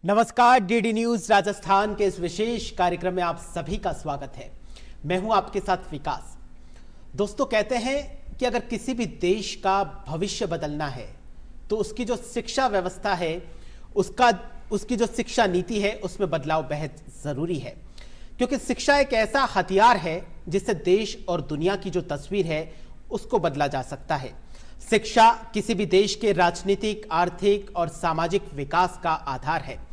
नमस्कार, DD news Rajasthan के इस विशेष कार्यक्रम में आप सभी का स्वागत है। मैं हूं आपके साथ विकास। दोस्तों, कहते हैं कि अगर किसी भी देश का भविष्य बदलना है तो उसकी जो शिक्षा व्यवस्था है, उसकी जो शिक्षा नीति है, उसमें बदलाव बेहद जरूरी है, क्योंकि शिक्षा एक ऐसा हथियार है जिससे देश और दुनिया की जो तस्वीर है उसको बदला जा सकता है। शिक्षा किसी भी देश के राजनीतिक, आर्थिक और सामाजिक विकास का आधार है।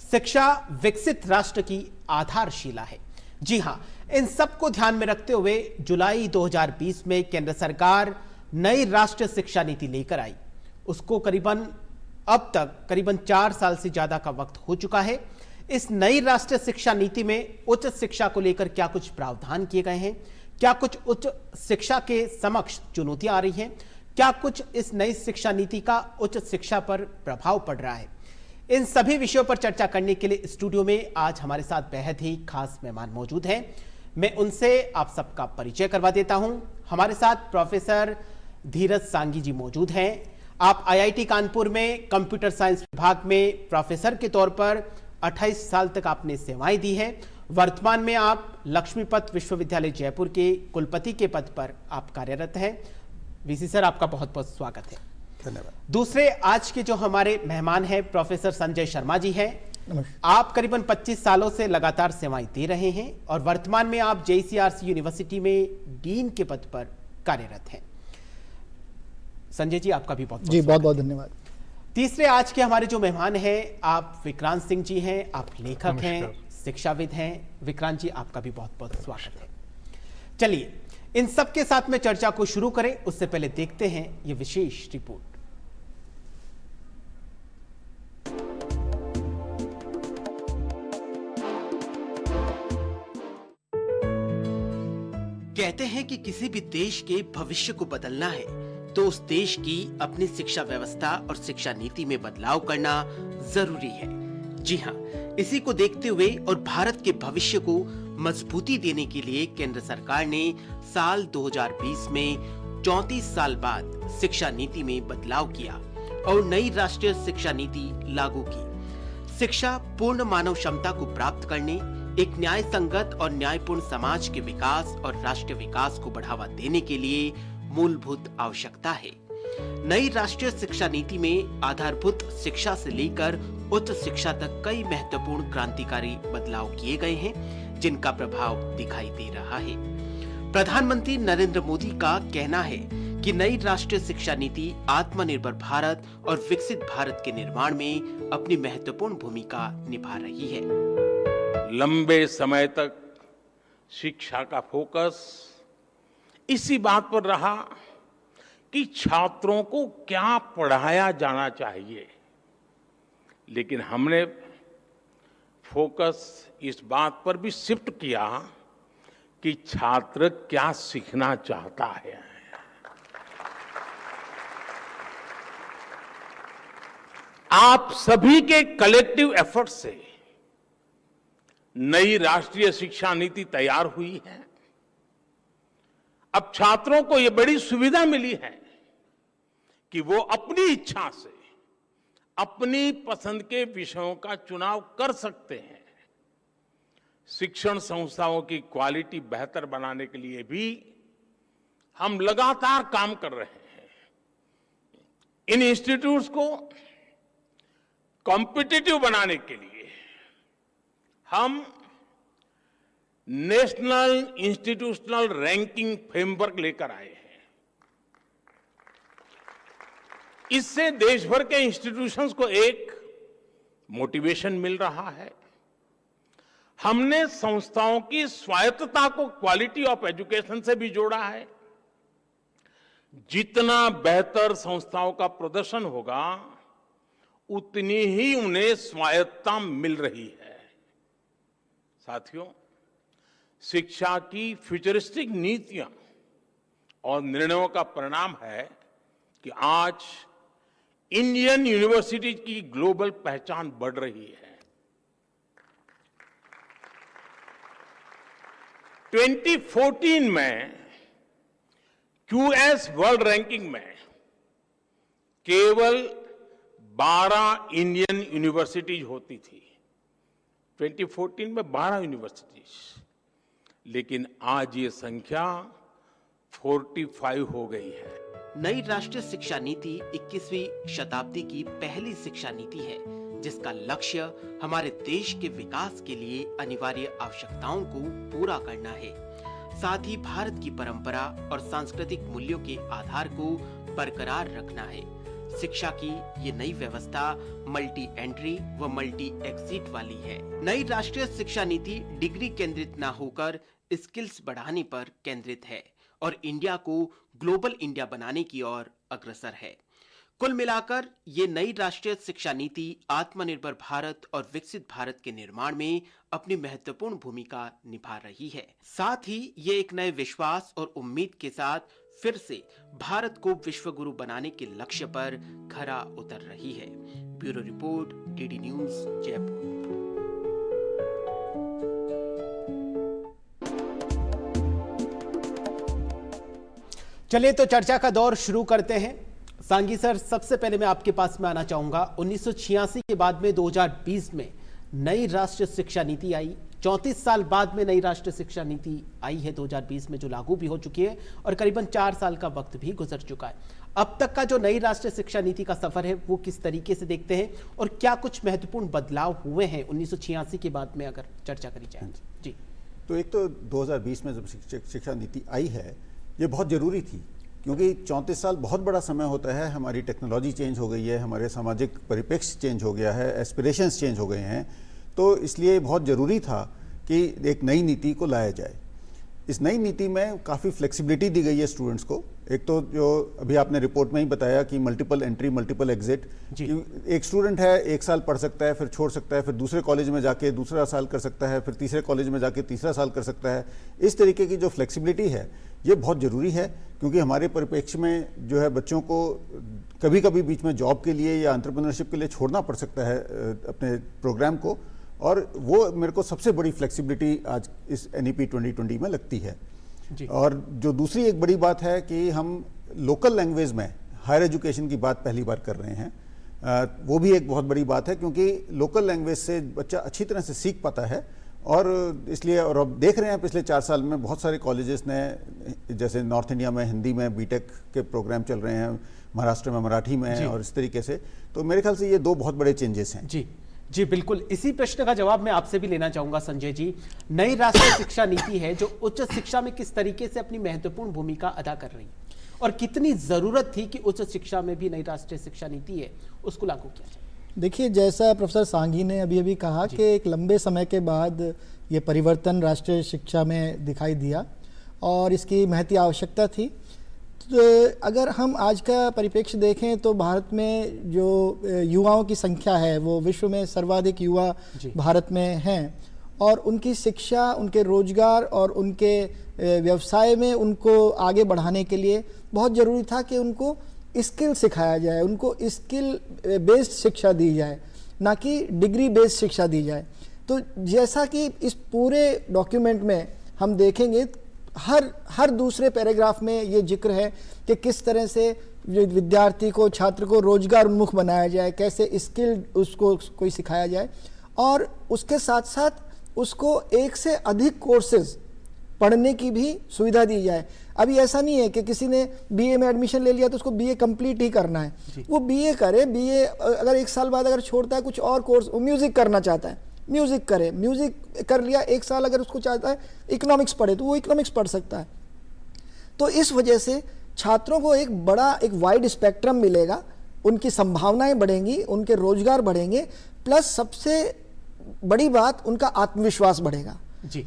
शिक्षा विकसित राष्ट्र की आधारशिला है। जी हां, इन सब को ध्यान में रखते हुए जुलाई 2020 में केंद्र सरकार नई राष्ट्रीय शिक्षा नीति लेकर आई। उसको अब तक करीबन 4 साल से ज्यादा का वक्त हो चुका है। इस नई राष्ट्रीय शिक्षा नीति में उच्च शिक्षा को लेकर क्या कुछ प्रावधान किए गए हैं, क्या कुछ उच्च शिक्षा के समक्ष चुनौतियां आ रही हैं, क्या कुछ इस नई शिक्षा नीति का उच्च शिक्षा पर प्रभाव पड़ रहा है, इन सभी विषयों पर चर्चा करने के लिए स्टूडियो में आज हमारे साथ बेहद ही खास मेहमान मौजूद हैं। मैं उनसे आप सबका परिचय करवा देता हूं। हमारे साथ प्रोफेसर धीरज सांगी जी मौजूद हैं। आप आईआईटी कानपुर में कंप्यूटर साइंस विभाग में प्रोफेसर के तौर पर 28 साल तक आपने सेवाएं दी है। वर्तमान में आप लक्ष्मीपत विश्वविद्यालय जयपुर के कुलपति के पद पर आप कार्यरत हैं। वीसी सर, आपका बहुत बहुत स्वागत है। धन्यवाद। दूसरे आज के जो हमारे मेहमान हैं प्रोफेसर संजय शर्मा जी हैं। आप करीबन 25 सालों से लगातार सेवाएं दे रहे हैं और वर्तमान में आप जेईसीआरसी यूनिवर्सिटी में डीन के पद पर कार्यरत हैं। संजय जी, आपका भी बहुत बहुत धन्यवाद। तीसरे आज के हमारे जो मेहमान हैं, आप विक्रांत सिंह जी हैं। आप लेखक हैं, शिक्षाविद हैं। विक्रांत जी, आपका भी बहुत बहुत स्वागत है। चलिए, इन सब के साथ में चर्चा को शुरू करें उससे पहले देखते हैं ये विशेष रिपोर्ट। कहते हैं कि किसी भी देश के भविष्य को बदलना है तो उस देश की अपनी शिक्षा व्यवस्था और शिक्षा नीति में बदलाव करना जरूरी है। जी हाँ, इसी को देखते हुए और भारत के भविष्य को मजबूती देने के लिए केंद्र सरकार ने साल 2020 में 34 साल बाद शिक्षा नीति में बदलाव किया और नई राष्ट्रीय शिक्षा नीति लागू की। शिक्षा पूर्ण मानव क्षमता को प्राप्त करने, एक न्याय संगत और न्यायपूर्ण समाज के विकास और राष्ट्रीय विकास को बढ़ावा देने के लिए मूलभूत आवश्यकता है। नई राष्ट्रीय शिक्षा नीति में आधारभूत शिक्षा से लेकर उच्च शिक्षा तक कई महत्वपूर्ण क्रांतिकारी बदलाव किए गए हैं, जिनका प्रभाव दिखाई दे रहा है। प्रधानमंत्री नरेंद्र मोदी का कहना है कि नई राष्ट्रीय शिक्षा नीति आत्मनिर्भर भारत और विकसित भारत के निर्माण में अपनी महत्वपूर्ण भूमिका निभा रही है। लंबे समय तक शिक्षा का फोकस इसी बात पर रहा कि छात्रों को क्या पढ़ाया जाना चाहिए, लेकिन हमने फोकस इस बात पर भी शिफ्ट किया कि छात्र क्या सीखना चाहता है। आप सभी के कलेक्टिव एफर्ट से नई राष्ट्रीय शिक्षा नीति तैयार हुई है। अब छात्रों को यह बड़ी सुविधा मिली है कि वो अपनी इच्छा से अपनी पसंद के विषयों का चुनाव कर सकते हैं। शिक्षण संस्थाओं की क्वालिटी बेहतर बनाने के लिए भी हम लगातार काम कर रहे हैं। इन इंस्टीट्यूट्स को कॉम्पिटिटिव बनाने के लिए हम नेशनल इंस्टीट्यूशनल रैंकिंग फ्रेमवर्क लेकर आए हैं। इससे देश भर के इंस्टीट्यूशंस को एक मोटिवेशन मिल रहा है। हमने संस्थाओं की स्वायत्तता को क्वालिटी ऑफ एजुकेशन से भी जोड़ा है। जितना बेहतर संस्थाओं का प्रदर्शन होगा, उतनी ही उन्हें स्वायत्तता मिल रही है। साथियों, शिक्षा की फ्यूचरिस्टिक नीतियां और निर्णयों का परिणाम है कि आज इंडियन यूनिवर्सिटी की ग्लोबल पहचान बढ़ रही है। 2014 में क्यूएस वर्ल्ड रैंकिंग में केवल 12 इंडियन यूनिवर्सिटीज होती थी। 2014 में 12 यूनिवर्सिटीज, लेकिन आज ये संख्या 45 हो गई है। नई राष्ट्रीय शिक्षा नीति 21वीं शताब्दी की पहली शिक्षा नीति है, जिसका लक्ष्य हमारे देश के विकास के लिए अनिवार्य आवश्यकताओं को पूरा करना है, साथ ही भारत की परंपरा और सांस्कृतिक मूल्यों के आधार को बरकरार रखना है। शिक्षा की ये नई व्यवस्था मल्टी एंट्री व मल्टी एग्जिट वाली है। नई राष्ट्रीय शिक्षा नीति डिग्री केंद्रित न होकर स्किल्स बढ़ाने पर केंद्रित है और इंडिया को ग्लोबल इंडिया बनाने की ओर अग्रसर है। कुल मिलाकर ये नई राष्ट्रीय शिक्षा नीति आत्मनिर्भर भारत और विकसित भारत के निर्माण में अपनी महत्वपूर्ण भूमिका निभा रही है। साथ ही ये एक नए विश्वास और उम्मीद के साथ फिर से भारत को विश्व गुरु बनाने के लक्ष्य पर खरा उतर रही है। Bureau report, DD news, Jaipur. चलिए तो चर्चा का दौर शुरू करते हैं। सांगी सर, सबसे पहले मैं आपके पास में आना चाहूंगा। 1986 के बाद में 2020 में नई राष्ट्रीय शिक्षा नीति आई। 34 साल बाद में नई राष्ट्रीय शिक्षा नीति आई है 2020 में, जो लागू भी हो चुकी है और करीबन 4 साल का वक्त भी गुजर चुका है। अब तक का जो नई राष्ट्रीय शिक्षा नीति का सफर है वो किस तरीके से देखते हैं और क्या कुछ महत्वपूर्ण बदलाव हुए हैं 1986 के बाद में, अगर चर्चा करी जाए? जी, तो एक तो 2020 में जब शिक्षा नीति आई है, ये बहुत ज़रूरी थी, क्योंकि 34 साल बहुत बड़ा समय होता है। हमारी टेक्नोलॉजी चेंज हो गई है, हमारे सामाजिक परिप्रेक्ष्य चेंज हो गया है, एस्पिरेशंस चेंज हो गए हैं, तो इसलिए बहुत ज़रूरी था कि एक नई नीति को लाया जाए। इस नई नीति में काफ़ी फ्लेक्सिबिलिटी दी गई है स्टूडेंट्स को। एक तो जो अभी आपने रिपोर्ट में ही बताया कि मल्टीपल एंट्री मल्टीपल एग्जिट, एक स्टूडेंट है 1 साल पढ़ सकता है, फिर छोड़ सकता है, फिर दूसरे कॉलेज में जाके दूसरा साल कर सकता है, फिर तीसरे कॉलेज में जाके तीसरा साल कर सकता है। इस तरीके की जो फ्लेक्सिबिलिटी है ये बहुत ज़रूरी है, क्योंकि हमारे परिप्रेक्ष्य में जो है बच्चों को कभी कभी बीच में जॉब के लिए या एंटरप्रेन्योरशिप के लिए छोड़ना पड़ सकता है अपने प्रोग्राम को, और वो मेरे को सबसे बड़ी फ्लेक्सिबिलिटी आज इस NEP 2020 में लगती है। और जो दूसरी एक बड़ी बात है कि हम लोकल लैंग्वेज में हायर एजुकेशन की बात पहली बार कर रहे हैं, वो भी एक बहुत बड़ी बात है, क्योंकि लोकल लैंग्वेज से बच्चा अच्छी तरह से सीख पाता है। और इसलिए, और अब देख रहे हैं पिछले 4 साल में बहुत सारे कॉलेजेस ने, जैसे नॉर्थ इंडिया में हिंदी में बीटेक के प्रोग्राम चल रहे हैं, महाराष्ट्र में मराठी में, और इस तरीके से, तो मेरे ख्याल से ये 2 बहुत बड़े चेंजेस हैं। जी बिल्कुल। इसी प्रश्न का जवाब मैं आपसे भी लेना चाहूंगा संजय जी। नई राष्ट्रीय शिक्षा नीति है जो उच्च शिक्षा में किस तरीके से अपनी महत्वपूर्ण भूमिका अदा कर रही है और कितनी जरूरत थी कि उच्च शिक्षा में भी नई राष्ट्रीय शिक्षा नीति है उसको लागू किया जाए? देखिए, जैसा प्रोफेसर सांघी ने अभी कहा कि एक लंबे समय के बाद ये परिवर्तन राष्ट्रीय शिक्षा में दिखाई दिया और इसकी महती आवश्यकता थी। तो अगर हम आज का परिप्रेक्ष्य देखें तो भारत में जो युवाओं की संख्या है वो विश्व में सर्वाधिक युवा भारत में हैं, और उनकी शिक्षा, उनके रोजगार और उनके व्यवसाय में उनको आगे बढ़ाने के लिए बहुत ज़रूरी था कि उनको स्किल सिखाया जाए, उनको स्किल बेस्ड शिक्षा दी जाए, ना कि डिग्री बेस्ड शिक्षा दी जाए। तो जैसा कि इस पूरे डॉक्यूमेंट में हम देखेंगे, हर दूसरे पैराग्राफ में ये जिक्र है कि किस तरह से विद्यार्थी को, छात्र को रोजगार उन्मुख बनाया जाए, कैसे स्किल उसको कोई सिखाया जाए, और उसके साथ साथ उसको 1 से अधिक कोर्सेज पढ़ने की भी सुविधा दी जाए। अभी ऐसा नहीं है कि किसी ने BA में एडमिशन ले लिया तो उसको BA कंप्लीट ही करना है, वो BA करे, BA अगर 1 साल बाद अगर छोड़ता है कुछ और कोर्स, म्यूजिक करना चाहता है, म्यूजिक करे, म्यूजिक कर लिया 1 साल, अगर उसको चाहता है इकोनॉमिक्स पढ़े तो वो इकोनॉमिक्स पढ़ सकता है। तो इस वजह से छात्रों को एक वाइड स्पेक्ट्रम मिलेगा, उनकी संभावनाएं बढ़ेंगी, उनके रोजगार बढ़ेंगे, प्लस सबसे बड़ी बात उनका आत्मविश्वास बढ़ेगा।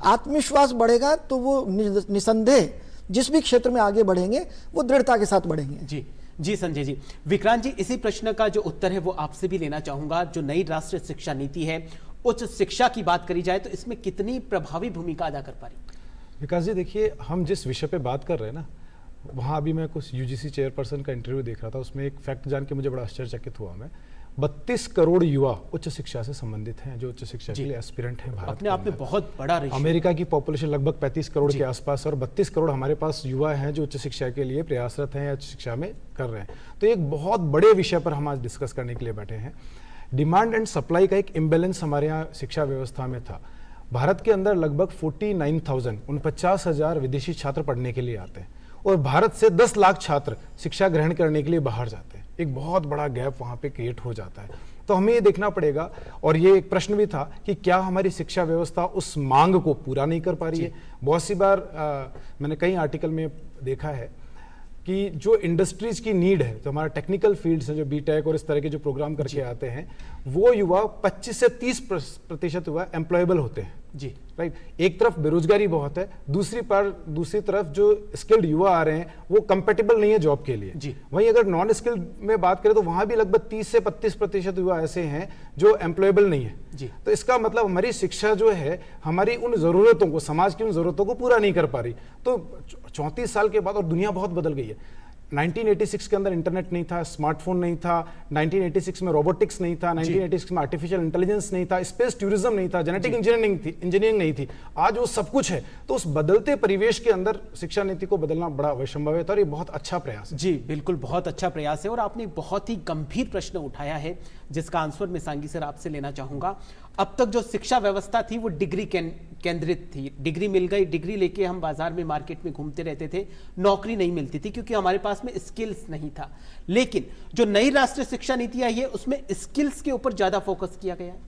आत्मविश्वास बढ़ेगा तो वो निसंदेह जिस भी क्षेत्र में आगे बढ़ेंगे वो दृढ़ता के साथ बढ़ेंगे। जी संजय जी। विक्रांत जी, इसी प्रश्न का जो उत्तर है वो आपसे भी लेना चाहूंगा। जो नई राष्ट्रीय शिक्षा नीति है, उच्च शिक्षा की बात करी जाए तो इसमें कितनी प्रभावी भूमिका अदा कर पा रही? विकास जी, देखिए, हम जिस विषय पे बात कर रहे हैं ना, वहाँ अभी मैं कुछ UGC चेयरपर्सन का इंटरव्यू देख रहा था, उसमें एक फैक्ट जान के मुझे बड़ा आश्चर्यचकित हुआ मैं। 32 करोड़ युवा उच्च शिक्षा से संबंधित हैं, जो उच्च शिक्षा के लिए एस्पिरेंट हैं भारत अपने के आप में अंदर। बहुत बड़ा रेशियो। अमेरिका की पॉपुलेशन लगभग 35 करोड़ के आसपास, और 32 करोड़ हमारे पास युवा हैं जो उच्च शिक्षा के लिए प्रयासरत हैं या उच्च शिक्षा में कर रहे हैं। तो एक बहुत बड़े विषय पर हम आज डिस्कस करने के लिए बैठे हैं। डिमांड एंड सप्लाई का एक इम्बेलेंस हमारे यहाँ शिक्षा व्यवस्था में था। भारत के अंदर लगभग 49,000 विदेशी छात्र पढ़ने के लिए आते हैं, और भारत से 10 लाख छात्र शिक्षा ग्रहण करने के लिए बाहर जाते हैं। एक बहुत बड़ा गैप वहाँ पे क्रिएट हो जाता है। तो हमें ये देखना पड़ेगा, और ये एक प्रश्न भी था कि क्या हमारी शिक्षा व्यवस्था उस मांग को पूरा नहीं कर पा रही है। बहुत सी बार मैंने कई आर्टिकल में देखा है कि जो इंडस्ट्रीज की नीड है, तो हमारा टेक्निकल फील्ड्स हैं, जो बीटेक और इस तरह के जो प्रोग्राम करके आते हैं, वो युवा 25 से 30% युवा एम्प्लॉयबल होते हैं जी, राइट। एक तरफ बेरोजगारी बहुत है, दूसरी तरफ जो स्किल्ड युवा आ रहे हैं वो कंपेटेबल नहीं है जॉब के लिए जी। वहीं अगर नॉन स्किल्ड में बात करें तो वहां भी लगभग 30 से 35% युवा ऐसे हैं जो एम्प्लॉयबल नहीं है जी। तो इसका मतलब हमारी शिक्षा जो है हमारी उन जरूरतों को, समाज की उन जरूरतों को पूरा नहीं कर पा रही। तो 34 साल के बाद, और दुनिया बहुत बदल गई है। 1986 के अंदर इंटरनेट नहीं था, स्मार्टफोन नहीं था, 1986 में रोबोटिक्स नहीं था, 1986 में आर्टिफिशियल इंटेलिजेंस नहीं था, स्पेस टूरिज्म नहीं था, जेनेटिक इंजीनियरिंग नहीं थी। आज वो सब कुछ है। तो उस बदलते परिवेश के अंदर शिक्षा नीति को बदलना बड़ा अवश्यंभावी है, और ये बहुत अच्छा प्रयास है। जी बिल्कुल, बहुत अच्छा प्रयास है। और आपने एक बहुत ही गंभीर प्रश्न उठाया है जिसका आंसर मैं सांगी सर आपसे लेना चाहूंगा। अब तक जो शिक्षा व्यवस्था थी वो डिग्री केंद्रित थी। डिग्री मिल गई, डिग्री लेके हम बाजार में, मार्केट में घूमते रहते थे, नौकरी नहीं मिलती थी क्योंकि हमारे पास में स्किल्स नहीं था। लेकिन जो नई राष्ट्रीय शिक्षा नीति आई है उसमें स्किल्स के ऊपर ज्यादा फोकस किया गया है।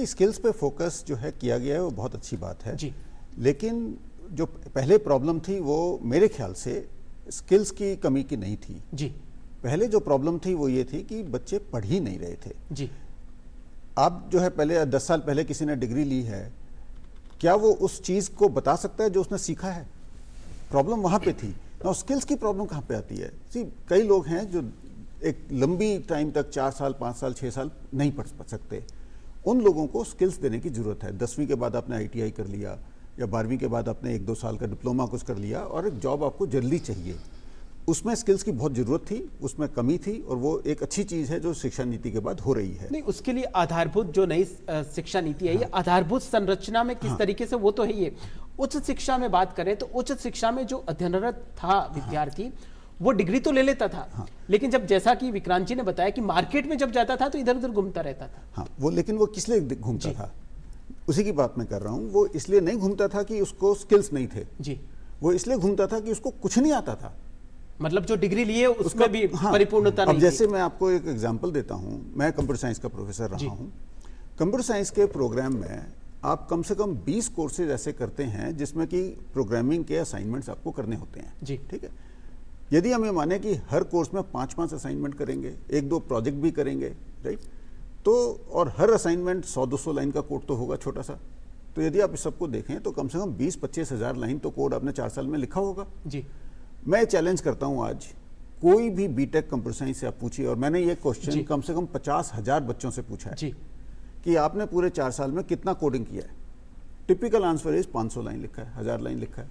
स्किल्स पे फोकस जो है किया गया है वो बहुत अच्छी बात है जी। लेकिन जो पहले प्रॉब्लम थी वो मेरे ख्याल से स्किल्स की कमी की नहीं थी जी पहले जो प्रॉब्लम थी वो ये थी कि बच्चे पढ़ ही नहीं रहे थे। जी। आप जो है पहले 10 साल पहले किसी ने डिग्री ली है, क्या वो उस चीज़ को बता सकता है जो उसने सीखा है? प्रॉब्लम वहाँ पे थी ना। स्किल्स की प्रॉब्लम कहाँ पे आती है? कई लोग हैं जो एक लंबी टाइम तक 4 साल 5 साल 6 साल नहीं पढ़ सकते। उन लोगों को स्किल्स देने की ज़रूरत है। 10वीं के बाद आपने ITI कर लिया या 12वीं के बाद आपने 1-2 साल का डिप्लोमा कुछ कर लिया और एक जॉब आपको जल्दी चाहिए। उसमें स्किल्स की बहुत ज़रूरत थी, उसमें कमी थी, और वो एक अच्छी चीज़ है जो शिक्षा नीति के बाद हो रही है। नहीं, उसके लिए आधारभूत जो नई शिक्षा नीति है, ये आधारभूत संरचना में किस तरीके से, वो तो है ही है। उच्च शिक्षा में बात करें तो उच्च शिक्षा में जो अध्ययनरत था विद्यार्थी, वो डिग्री तो ले लेता था, लेकिन जब, जैसा कि विक्रांत जी ने बताया कि मार्केट में जब जाता था तो इधर उधर घूमता रहता था। हाँ, वो लेकिन वो किस लिए घूमता था, उसी की बात मैं कर रहा हूँ। वो इसलिए नहीं घूमता था कि उसको स्किल्स नहीं थे जी, वो इसलिए घूमता था कि उसको कुछ नहीं आता था। मतलब जो डिग्री लिए उसमें भी परिपूर्णता अब नहीं जैसे थी। मैं आपको एक एग्जांपल देता हूँ। मैं कंप्यूटर साइंस का प्रोफेसर रहा हूँ। कंप्यूटर साइंस के प्रोग्राम में आप कम से कम 20 कोर्सेज ऐसे करते हैं जिसमें कि प्रोग्रामिंग के असाइनमेंट्स आपको करने होते हैं जी। ठीक है। यदि हम ये माने कि हर कोर्स में 5-5 असाइनमेंट करेंगे, 1-2 प्रोजेक्ट भी करेंगे, राइट, तो और हर असाइनमेंट 100-200 लाइन का कोड तो होगा छोटा सा। तो यदि आप इस सबको देखें तो कम से कम 20-25 हज़ार लाइन तो कोड आपने 4 साल में लिखा होगा। जी। मैं चैलेंज करता हूं आज कोई भी बीटेक कंप्यूटर साइंस से आप पूछिए, और मैंने ये क्वेश्चन कम से कम 50,000 बच्चों से पूछा है जी। कि आपने पूरे 4 साल में कितना कोडिंग किया है। टिपिकल आंसर इज 500 लाइन लिखा है, 1000 लाइन लिखा है।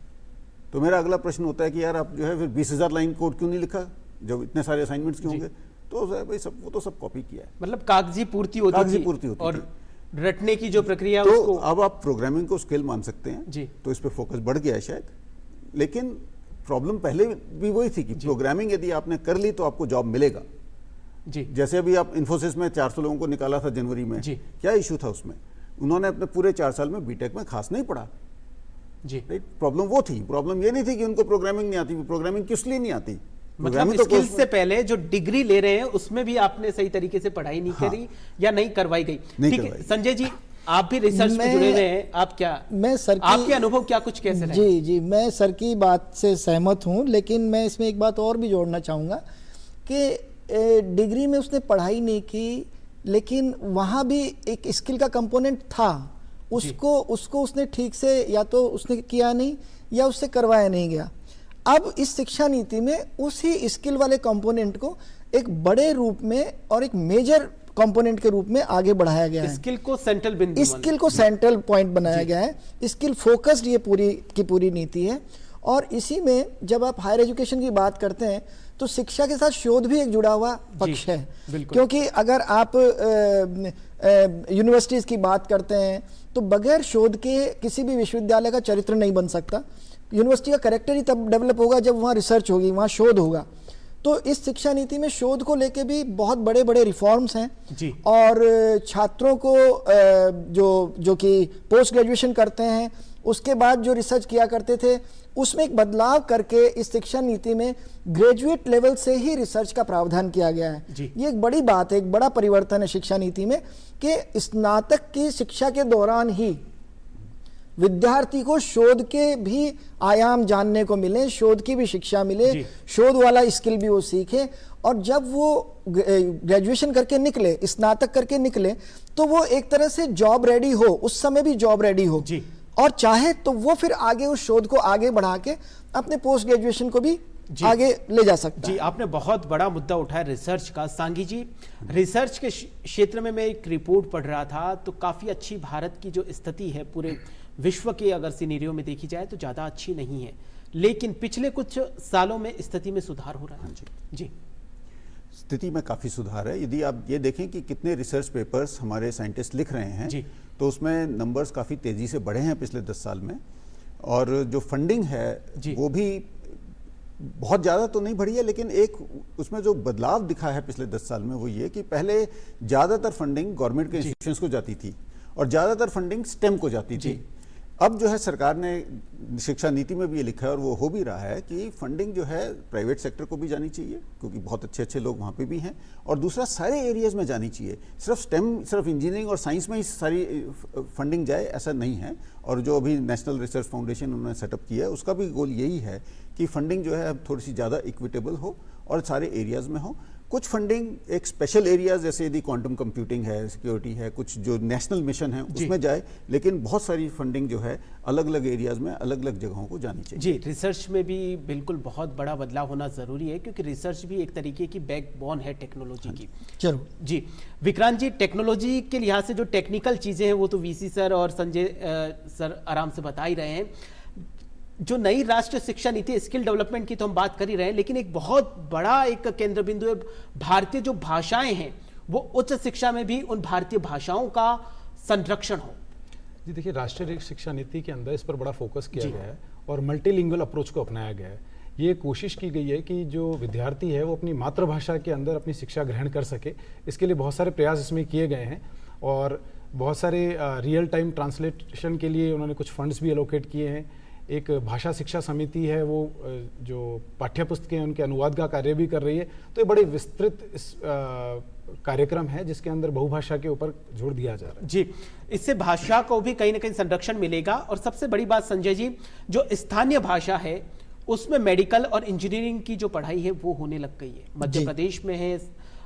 तो मेरा अगला प्रश्न होता है कि यार आप जो है फिर 20,000 लाइन कोड क्यों नहीं लिखा जब इतने सारे असाइनमेंट्स क्यों होंगे? तो भाई सब वो तो सब कॉपी किया है, मतलब कागजी पूर्ति होती थी और रटने की जो प्रक्रिया तो उसको। अब आप प्रोग्रामिंग को स्किल मान सकते हैं जी। तो इस पे फोकस बढ़ गया है शायद। लेकिन प्रॉब्लम पहले भी वही थी कि प्रोग्रामिंग यदि आपने कर ली तो आपको जॉब मिलेगा। जी। जैसे अभी आप इन्फोसिस में 400 लोगों को निकाला था जनवरी में, जी। क्या इशू था उसमें? उन्होंने अपने पूरे 4 साल में बीटेक में खास नहीं पढ़ा। जी। राइट, प्रॉब्लम वो थी। प्रॉब्लम ये नहीं थी कि उनको प्रोग्रामिंग नहीं आती। प्रोग्रामिंग किस लिए नहीं आती? मतलब स्किल्स से पहले जो डिग्री ले रहे हैं उसमें भी आपने सही तरीके से पढ़ाई नहीं करी या नहीं करवाई गई। ठीक है संजय जी, आप भी रिसर्च में जुड़े हुए हैं, आप क्या, मैं सर की, आपके अनुभव क्या कुछ कैसे रहे? जी जी, मैं सर की बात से सहमत हूं, लेकिन मैं इसमें एक बात और भी जोड़ना चाहूँगा कि डिग्री में उसने पढ़ाई नहीं की, लेकिन वहाँ भी एक स्किल का कंपोनेंट था। उसको उसने ठीक से या तो उसने किया नहीं या उससे करवाया नहीं गया। अब इस शिक्षा नीति में उसी स्किल वाले कंपोनेंट को एक बड़े रूप में और एक मेजर कंपोनेंट के रूप में आगे बढ़ाया गया है। स्किल को सेंट्रल बिंदु, स्किल को सेंट्रल पॉइंट बनाया गया है। स्किल फोकस्ड ये पूरी की पूरी नीति है। और इसी में जब आप हायर एजुकेशन की बात करते हैं तो शिक्षा के साथ शोध भी एक जुड़ा हुआ पक्ष है, क्योंकि अगर आप यूनिवर्सिटीज़ की बात करते हैं तो बगैर शोध के किसी भी विश्वविद्यालय का चरित्र नहीं बन सकता। यूनिवर्सिटी का कैरेक्टर ही तब डेवलप होगा जब वहाँ रिसर्च होगी, वहाँ शोध होगा। तो इस शिक्षा नीति में शोध को लेके भी बहुत बड़े बड़े रिफॉर्म्स हैं जी। और छात्रों को जो कि पोस्ट ग्रेजुएशन करते हैं उसके बाद जो रिसर्च किया करते थे उसमें एक बदलाव करके इस शिक्षा नीति में ग्रेजुएट लेवल से ही रिसर्च का प्रावधान किया गया है। ये एक बड़ी बात है, एक बड़ा परिवर्तन है शिक्षा नीति में कि स्नातक की शिक्षा के दौरान ही विद्यार्थी को शोध के भी आयाम जानने को मिले, शोध की भी शिक्षा मिले, शोध वाला स्किल भी वो सीखे, और जब वो ग्रेजुएशन करके निकले, स्नातक करके निकले, तो वो एक तरह से जॉब रेडी हो, उस समय भी जॉब रेडी हो, और चाहे तो वो फिर आगे उस शोध को आगे बढ़ा के अपने पोस्ट ग्रेजुएशन को भी आगे ले जा सकता है। जी, आपने बहुत बड़ा मुद्दा उठाया रिसर्च का। सांगी जी, रिसर्च के क्षेत्र में मैं एक रिपोर्ट पढ़ रहा था तो काफ़ी अच्छी भारत की जो स्थिति है पूरे विश्व के अगर सिनेरियो में देखी जाए तो ज़्यादा अच्छी नहीं है, लेकिन पिछले कुछ सालों में स्थिति में सुधार हो रहा है। जी, स्थिति में काफ़ी सुधार है। यदि आप ये देखें कि कितने रिसर्च पेपर्स हमारे साइंटिस्ट लिख रहे हैं तो उसमें नंबर्स काफ़ी तेज़ी से बढ़े हैं पिछले 10 साल में, और जो फंडिंग है वो भी बहुत ज़्यादा तो नहीं बढ़ी है, लेकिन एक उसमें जो बदलाव दिखा है पिछले 10 साल में वो ये कि पहले ज़्यादातर फंडिंग गवर्नमेंट के इंस्टीट्यूशंस को जाती थी और ज़्यादातर फंडिंग स्टेम को जाती थी। अब जो है सरकार ने शिक्षा नीति में भी ये लिखा है और वो हो भी रहा है कि फंडिंग जो है प्राइवेट सेक्टर को भी जानी चाहिए, क्योंकि बहुत अच्छे अच्छे लोग वहाँ पे भी हैं, और दूसरा सारे एरियाज़ में जानी चाहिए। सिर्फ स्टेम, सिर्फ इंजीनियरिंग और साइंस में ही सारी फंडिंग जाए ऐसा नहीं है। और जो अभी नेशनल रिसर्च फाउंडेशन उन्होंने सेटअप किया है उसका भी गोल यही है कि फंडिंग जो है अब थोड़ी सी ज़्यादा इक्विटेबल हो और सारे एरियाज़ में हो। कुछ फंडिंग एक स्पेशल एरियाज जैसे यदि क्वांटम कंप्यूटिंग है, सिक्योरिटी है, कुछ जो नेशनल मिशन है उसमें जाए, लेकिन बहुत सारी फंडिंग जो है अलग अलग एरियाज में अलग अलग जगहों को जानी चाहिए। जी, रिसर्च में भी बिल्कुल बहुत बड़ा बदलाव होना ज़रूरी है, क्योंकि रिसर्च भी एक तरीके की बैकबोन है टेक्नोलॉजी की। चलो जी, विक्रांत जी, टेक्नोलॉजी के लिहाज से जो टेक्निकल चीज़ें हैं वो तो वीसी सर और संजय सर आराम से बता ही रहे हैं। जो नई राष्ट्रीय शिक्षा नीति, स्किल डेवलपमेंट की तो हम बात कर ही रहे हैं, लेकिन एक बहुत बड़ा एक केंद्र बिंदु है भारतीय जो भाषाएं हैं वो उच्च शिक्षा में भी उन भारतीय भाषाओं का संरक्षण हो। जी देखिए, राष्ट्रीय शिक्षा नीति के अंदर इस पर बड़ा फोकस किया गया है और मल्टीलिंगुअल अप्रोच को अपनाया गया है। ये कोशिश की गई है कि जो विद्यार्थी है वो अपनी मातृभाषा के अंदर अपनी शिक्षा ग्रहण कर सके। इसके लिए बहुत सारे प्रयास इसमें किए गए हैं और बहुत सारे रियल टाइम ट्रांसलेशन के लिए उन्होंने कुछ फंड्स भी एलोकेट किए हैं। एक भाषा शिक्षा समिति है वो जो पाठ्य पुस्तकें उनके अनुवाद का कार्य भी कर रही है। तो ये बड़े विस्तृत कार्यक्रम है जिसके अंदर बहुभाषा के ऊपर जोर दिया जा रहा है। जी, इससे भाषा को भी कहीं ना कहीं संरक्षण मिलेगा। और सबसे बड़ी बात संजय जी, जो स्थानीय भाषा है उसमें मेडिकल और इंजीनियरिंग की जो पढ़ाई है वो होने लग गई है। मध्य प्रदेश में है,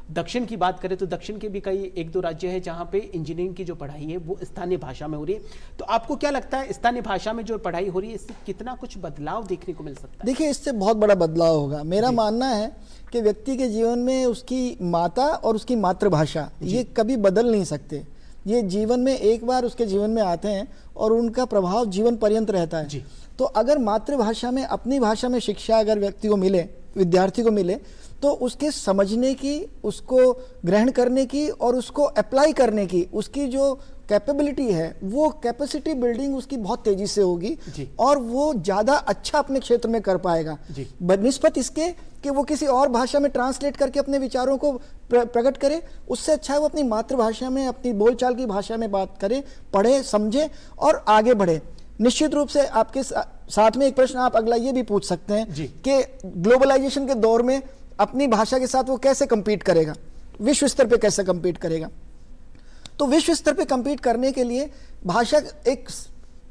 दक्षिण की बात करें तो दक्षिण के भी कई 1-2 राज्य हैं जहां पे इंजीनियरिंग की जो पढ़ाई है वो स्थानीय भाषा में हो रही है। तो आपको क्या लगता है स्थानीय भाषा में जो पढ़ाई हो रही है इससे कितना कुछ बदलाव देखने को मिल सकता है? देखिए, इससे बहुत बड़ा बदलाव होगा। मेरा मानना है कि व्यक्ति के जीवन में उसकी माता और उसकी मातृभाषा ये कभी बदल नहीं सकते। ये जीवन में एक बार उसके जीवन में आते हैं और उनका प्रभाव जीवन पर्यंत रहता है। तो अगर मातृभाषा में, अपनी भाषा में शिक्षा अगर व्यक्ति को मिले, विद्यार्थी को मिले, तो उसके समझने की, उसको ग्रहण करने की और उसको अप्लाई करने की उसकी जो कैपेबिलिटी है वो कैपेसिटी बिल्डिंग उसकी बहुत तेजी से होगी और वो ज़्यादा अच्छा अपने क्षेत्र में कर पाएगा बनिस्बत इसके कि वो किसी और भाषा में ट्रांसलेट करके अपने विचारों को प्रकट करे। उससे अच्छा है वो अपनी मातृभाषा में, अपनी बोलचाल की भाषा में बात करे, पढ़े, समझे और आगे बढ़े। निश्चित रूप से आपके साथ में एक प्रश्न आप अगला ये भी पूछ सकते हैं कि ग्लोबलाइजेशन के दौर में अपनी भाषा के साथ वो कैसे compete करेगा, विश्व स्तर पे कैसे compete करेगा। तो विश्व स्तर पे compete करने के लिए भाषा एक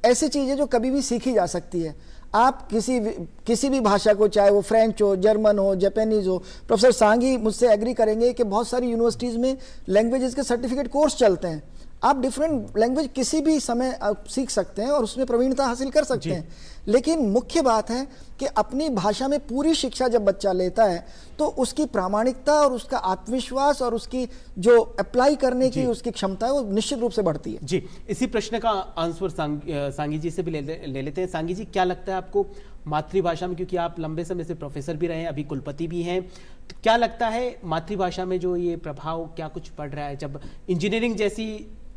ऐसी चीज़ है जो कभी भी सीखी जा सकती है। आप किसी भी भाषा को, चाहे वो फ्रेंच हो, जर्मन हो, जापानीज हो, प्रोफेसर सांगी मुझसे एग्री करेंगे कि बहुत सारी यूनिवर्सिटीज़ में लैंग्वेजेस के सर्टिफिकेट कोर्स चलते हैं। आप डिफरेंट लैंग्वेज किसी भी समय सीख सकते हैं और उसमें प्रवीणता हासिल कर सकते हैं। लेकिन मुख्य बात है कि अपनी भाषा में पूरी शिक्षा जब बच्चा लेता है तो उसकी प्रामाणिकता और उसका आत्मविश्वास और उसकी जो अप्लाई करने की उसकी क्षमता है वो निश्चित रूप से बढ़ती है। जी, इसी प्रश्न का आंसर सांगी जी से भी ले लेते हैं। सांगी जी, क्या लगता है आपको मातृभाषा में, क्योंकि आप लंबे समय से प्रोफेसर भी रहे हैं, अभी कुलपति भी हैं, तो क्या लगता है मातृभाषा में जो ये प्रभाव क्या कुछ पड़ रहा है? जब इंजीनियरिंग जैसी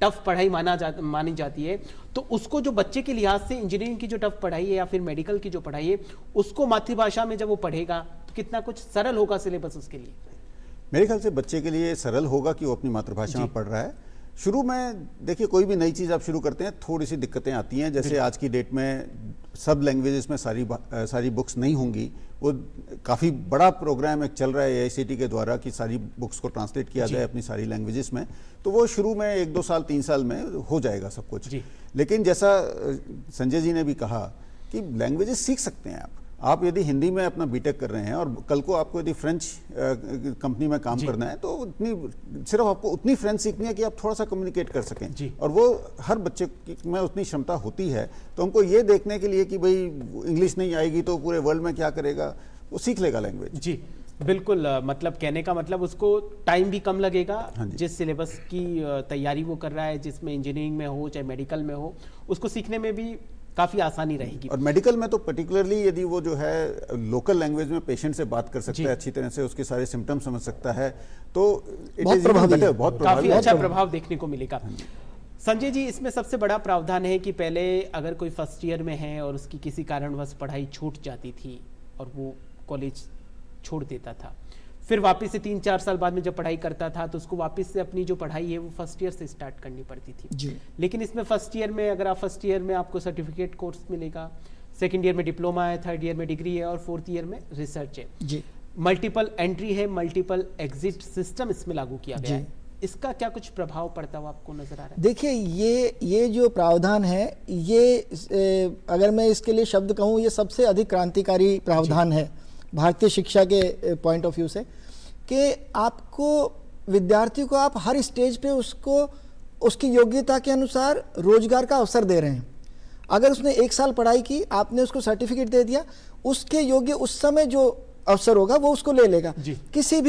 टफ पढ़ाई मानी जाती है, तो उसको जो बच्चे के लिहाज से इंजीनियरिंग की जो टफ पढ़ाई है या फिर मेडिकल की जो पढ़ाई है, उसको मातृभाषा में जब वो पढ़ेगा तो कितना कुछ सरल होगा सिलेबस उसके लिए? मेरे ख्याल से बच्चे के लिए सरल होगा कि वो अपनी मातृभाषा में पढ़ रहा है। शुरू में देखिए, कोई भी नई चीज़ आप शुरू करते हैं थोड़ी सी दिक्कतें आती हैं, जैसे आज की डेट में सब लैंग्वेजेस में सारी बुक्स नहीं होंगी। वो काफ़ी बड़ा प्रोग्राम एक चल रहा है AICTE के द्वारा कि सारी बुक्स को ट्रांसलेट किया जाए अपनी सारी लैंग्वेजेस में, तो वो शुरू में 1-2 साल 3 साल में हो जाएगा सब कुछ। लेकिन जैसा संजय जी ने भी कहा कि लैंग्वेजेस सीख सकते हैं आप यदि हिंदी में अपना बीटेक कर रहे हैं और कल को आपको यदि फ्रेंच कंपनी में काम करना है, तो सिर्फ आपको उतनी फ्रेंच सीखनी है कि आप थोड़ा सा कम्युनिकेट कर सकें, और वो हर बच्चे में उतनी क्षमता होती है। तो हमको ये देखने के लिए कि भाई इंग्लिश नहीं आएगी तो पूरे वर्ल्ड में क्या करेगा, वो सीख लेगा लैंग्वेज। जी बिल्कुल, मतलब कहने का मतलब उसको टाइम भी कम लगेगा। जिस सिलेबस की तैयारी वो कर रहा है, जिसमें इंजीनियरिंग में हो चाहे मेडिकल में हो, उसको सीखने में भी काफी आसानी रहेगी। और मेडिकल में तो पर्टिकुलरली यदि वो जो है लोकल लैंग्वेज में पेशेंट से बात कर सकता है अच्छी तरह से, उसके सारे सिम्टम्स समझ सकता है, तो बहुत प्रभावी, काफी अच्छा प्रभाव देखने को मिलेगा। संजय जी, इसमें सबसे बड़ा प्रावधान है कि पहले अगर कोई फर्स्ट ईयर में है और उसकी किसी कारणवश पढ़ाई छूट जाती थी और वो कॉलेज छोड़ देता था, फिर वापस से 3-4 साल बाद में जब पढ़ाई करता था तो उसको वापस से अपनी जो पढ़ाई है वो फर्स्ट ईयर से स्टार्ट करनी पड़ती थी जी। लेकिन इसमें फर्स्ट ईयर में अगर आप फर्स्ट ईयर में आपको सर्टिफिकेट कोर्स मिलेगा, सेकंड ईयर में डिप्लोमा है, थर्ड ईयर में डिग्री है और फोर्थ ईयर में रिसर्च है जी। मल्टीपल एंट्री है, मल्टीपल एग्जिट सिस्टम इसमें लागू किया गया है। इसका क्या कुछ प्रभाव पड़ता हुआ आपको नजर आ रहा है? देखिए, ये जो प्रावधान है, ये अगर मैं इसके लिए शब्द कहूँ, ये सबसे अधिक क्रांतिकारी प्रावधान है भारतीय शिक्षा के पॉइंट ऑफ व्यू से, कि आपको विद्यार्थी को आप हर स्टेज पे उसको उसकी योग्यता के अनुसार रोजगार का अवसर दे रहे हैं। अगर उसने 1 साल पढ़ाई की, आपने उसको सर्टिफिकेट दे दिया, उसके योग्य उस समय जो अवसर होगा वो उसको ले लेगा। किसी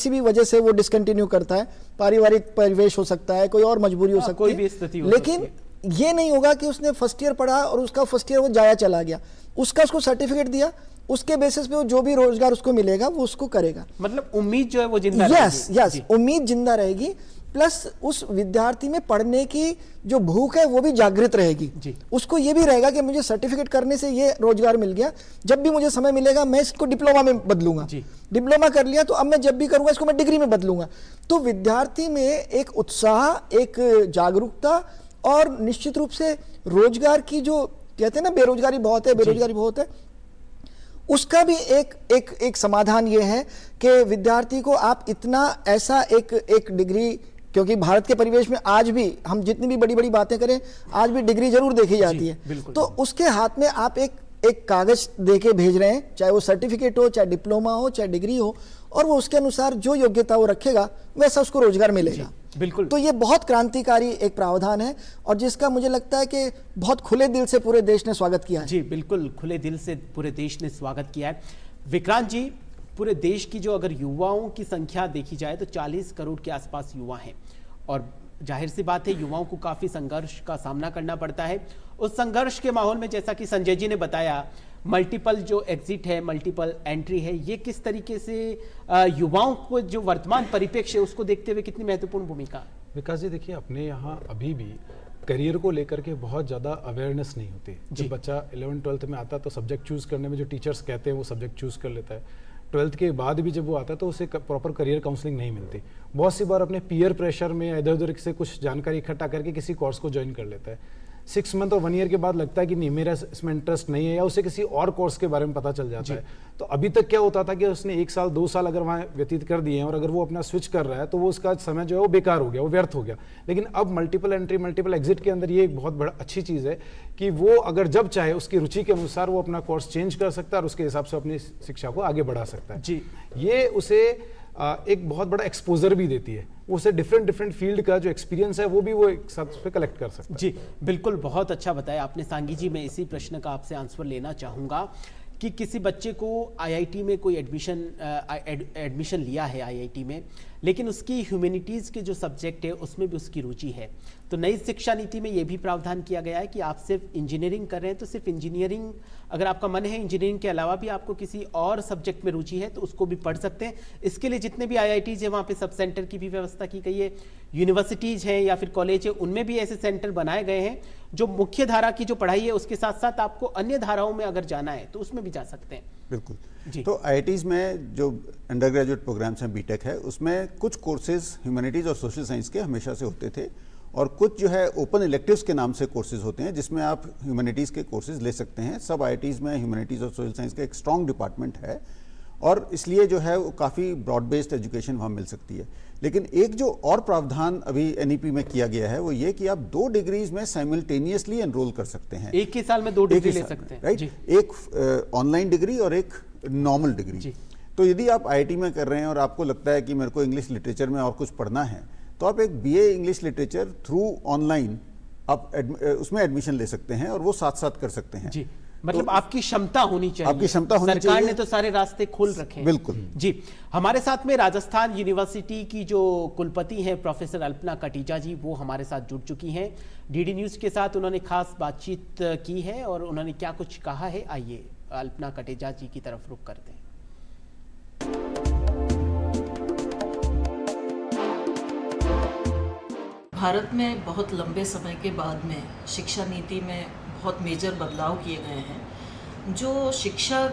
भी वजह से वो डिसकंटिन्यू करता है, पारिवारिक परिवेश हो सकता है, कोई और मजबूरी हो सकती कोई है, भी स्थिति हो लेकिन ये नहीं होगा कि उसने फर्स्ट ईयर पढ़ा और उसका फर्स्ट ईयर वो जाया चला गया, उसको सर्टिफिकेट दिया, उसके बेसिस पे वो जो भी रोजगार उसको मिलेगा वो उसको करेगा। मतलब उम्मीद जो है वो जिंदा यस, उम्मीद जिंदा रहेगी, प्लस उस विद्यार्थी में पढ़ने की जो भूख है वो भी जागृत रहेगी। उसको ये भी रहेगा कि मुझे सर्टिफिकेट करने से ये रोजगार मिल गया, जब भी मुझे समय मिलेगा मैं इसको डिप्लोमा में बदलूंगा, डिप्लोमा कर लिया तो अब मैं जब भी करूंगा इसको मैं डिग्री में बदलूंगा। तो विद्यार्थी में एक उत्साह, एक जागरूकता और निश्चित रूप से रोजगार की जो कहते हैं ना बेरोजगारी बहुत है, उसका भी एक समाधान ये है कि विद्यार्थी को आप इतना ऐसा एक डिग्री, क्योंकि भारत के परिवेश में आज भी हम जितनी भी बड़ी बड़ी बातें करें, आज भी डिग्री जरूर देखी जाती है, तो उसके हाथ में आप एक कागज देके भेज रहे हैं, चाहे वो सर्टिफिकेट हो, चाहे डिप्लोमा हो, चाहे डिग्री हो, और वो उसके अनुसार जो योग्यता वो रखेगा वैसा उसको रोजगार मिलेगा। बिल्कुल। तो ये बहुत क्रांतिकारी एक प्रावधान है और जिसका मुझे लगता है कि बहुत खुले दिल से पूरे देश ने स्वागत किया है। जी बिल्कुल, खुले दिल से पूरे देश ने स्वागत किया है। विक्रांत जी, पूरे देश की जो अगर युवाओं की संख्या देखी जाए तो 40 करोड़ के आसपास युवा हैं और जाहिर सी बात है युवाओं को काफी संघर्ष का सामना करना पड़ता है। उस संघर्ष के माहौल में जैसा कि संजय जी ने बताया, मल्टीपल जो एग्जिट है, मल्टीपल एंट्री है, ये किस तरीके से युवाओं को जो वर्तमान परिप्रेक्ष्य है उसको देखते हुए कितनी महत्वपूर्ण भूमिका? विकास जी, देखिए अपने यहाँ अभी भी करियर को लेकर के बहुत ज़्यादा अवेयरनेस नहीं होती। जब बच्चा 11th-12th में आता है तो सब्जेक्ट चूज़ करने में जो टीचर्स कहते हैं वो सब्जेक्ट चूज़ कर लेता है। 12th के बाद भी जब वो आता है तो उसे प्रॉपर करियर काउंसलिंग नहीं मिलती। बहुत सी बार अपने पीयर प्रेशर में इधर उधर से कुछ जानकारी इकट्ठा करके किसी कोर्स को ज्वाइन कर लेता है। 6 मंथ और 1 ईयर के बाद लगता है कि नहीं, मेरा इसमें इंटरेस्ट नहीं है, या उसे किसी और कोर्स के बारे में पता चल जाता है। तो अभी तक क्या होता था कि उसने 1 साल 2 साल अगर वहाँ व्यतीत कर दिए हैं और अगर वो अपना स्विच कर रहा है तो वो उसका समय जो है वो बेकार हो गया, वो व्यर्थ हो गया। लेकिन अब मल्टीपल एंट्री, मल्टीपल एग्जिट के अंदर ये एक बहुत बड़ा अच्छी चीज़ है कि वो अगर जब चाहे उसकी रुचि के अनुसार वो अपना कोर्स चेंज कर सकता है और उसके हिसाब से अपनी शिक्षा को आगे बढ़ा सकता है। ये उसे एक बहुत बड़ा एक्सपोजर भी देती है, उसे डिफरेंट फील्ड का जो एक्सपीरियंस है वो भी वो एक साथ पे कलेक्ट कर सकता है। जी बिल्कुल, बहुत अच्छा बताया आपने सांगी जी। मैं इसी प्रश्न का आपसे आंसर लेना चाहूँगा कि किसी बच्चे को आईआईटी में कोई एडमिशन लिया है आईआईटी में, लेकिन उसकी ह्यूमैनिटीज़ के जो सब्जेक्ट है उसमें भी उसकी रुचि है। तो नई शिक्षा नीति में ये भी प्रावधान किया गया है कि आप सिर्फ इंजीनियरिंग कर रहे हैं तो सिर्फ इंजीनियरिंग, अगर आपका मन है इंजीनियरिंग के अलावा भी आपको किसी और सब्जेक्ट में रुचि है तो उसको भी पढ़ सकते हैं। इसके लिए जितने भी IITs है वहाँ पे सब सेंटर की भी व्यवस्था की गई है। यूनिवर्सिटीज़ हैं या फिर कॉलेज है, उनमें भी ऐसे सेंटर बनाए गए हैं जो मुख्य धारा की जो पढ़ाई है उसके साथ साथ आपको अन्य धाराओं में अगर जाना है तो उसमें भी जा सकते हैं। बिल्कुल जी। तो IITs में जो अंडर ग्रेजुएट प्रोग्राम्स हैं, बीटेक है, उसमें कुछ कोर्सेज ह्यूमैनिटीज़ और सोशल साइंस के हमेशा से होते थे, और कुछ जो है ओपन इलेक्टिव्स के नाम से कोर्सेज होते हैं जिसमें आप ह्यूमैनिटीज़ के कोर्सेज ले सकते हैं। सब IITs में ह्यूमैनिटीज़ और सोशल साइंस का एक स्ट्रॉन्ग डिपार्टमेंट है, और इसलिए जो है वो काफ़ी ब्रॉड बेस्ड एजुकेशन वहाँ मिल सकती है। लेकिन एक जो और प्रावधान अभी NEP में किया गया है वो ये कि आप 2 डिग्रीज में साइमल्टेनियसली एनरोल कर सकते हैं। एक ही साल में 2 डिग्री ले सकते हैं, राइट? एक ऑनलाइन डिग्री और एक नॉर्मल डिग्री। तो यदि आप IIT में कर रहे हैं और आपको लगता है कि मेरे को इंग्लिश लिटरेचर में और कुछ पढ़ना है, तो आप एक BA English literature through online आप उसमें एडमिशन ले सकते हैं और वो साथ साथ कर सकते हैं। जी, मतलब तो आपकी क्षमता होनी चाहिए। आपकी क्षमता होनी चाहिए। सरकार ने तो सारे रास्ते खोल रखे हैं। बिल्कुल जी। हमारे साथ में राजस्थान यूनिवर्सिटी की जो कुलपति हैं प्रोफेसर अल्पना कटीजा जी, वो हमारे साथ जुड़ चुकी हैं। DD न्यूज के साथ उन्होंने खास बातचीत की है और उन्होंने क्या कुछ कहा है, आइए अल्पना कटीजा जी की तरफ रुख करते हैं। भारत में बहुत लंबे समय के बाद में शिक्षा नीति में बहुत मेजर बदलाव किए गए हैं। जो शिक्षा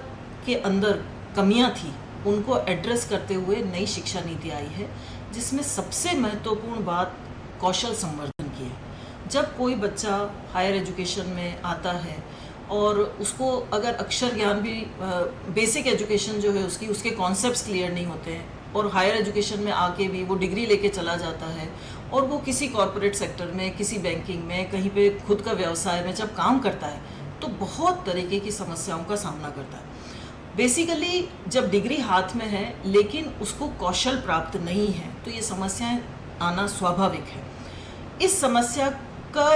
के अंदर कमियां थी उनको एड्रेस करते हुए नई शिक्षा नीति आई है, जिसमें सबसे महत्वपूर्ण बात कौशल संवर्धन की है। जब कोई बच्चा हायर एजुकेशन में आता है और उसको अगर अक्षर ज्ञान भी बेसिक एजुकेशन जो है उसके कॉन्सेप्ट्स क्लियर नहीं होते हैं और हायर एजुकेशन में आके भी वो डिग्री लेके चला जाता है और वो किसी कॉरपोरेट सेक्टर में, किसी बैंकिंग में, कहीं पे खुद का व्यवसाय में जब काम करता है तो बहुत तरीके की समस्याओं का सामना करता है। बेसिकली जब डिग्री हाथ में है लेकिन उसको कौशल प्राप्त नहीं है तो ये समस्याएं आना स्वाभाविक है। इस समस्या का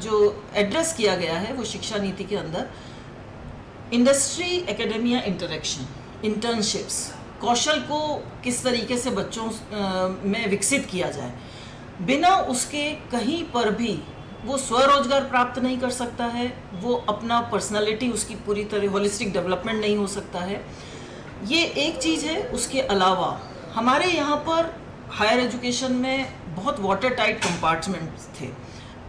जो एड्रेस किया गया है वो शिक्षा नीति के अंदर इंडस्ट्री एकेडमिया इंटरेक्शन, इंटर्नशिप्स, कौशल को किस तरीके से बच्चों में विकसित किया जाए, बिना उसके कहीं पर भी वो स्वरोजगार प्राप्त नहीं कर सकता है, वो अपना पर्सनालिटी उसकी पूरी तरह होलिस्टिक डेवलपमेंट नहीं हो सकता है। ये एक चीज़ है। उसके अलावा हमारे यहाँ पर हायर एजुकेशन में बहुत वाटर टाइट कंपार्टमेंट्स थे।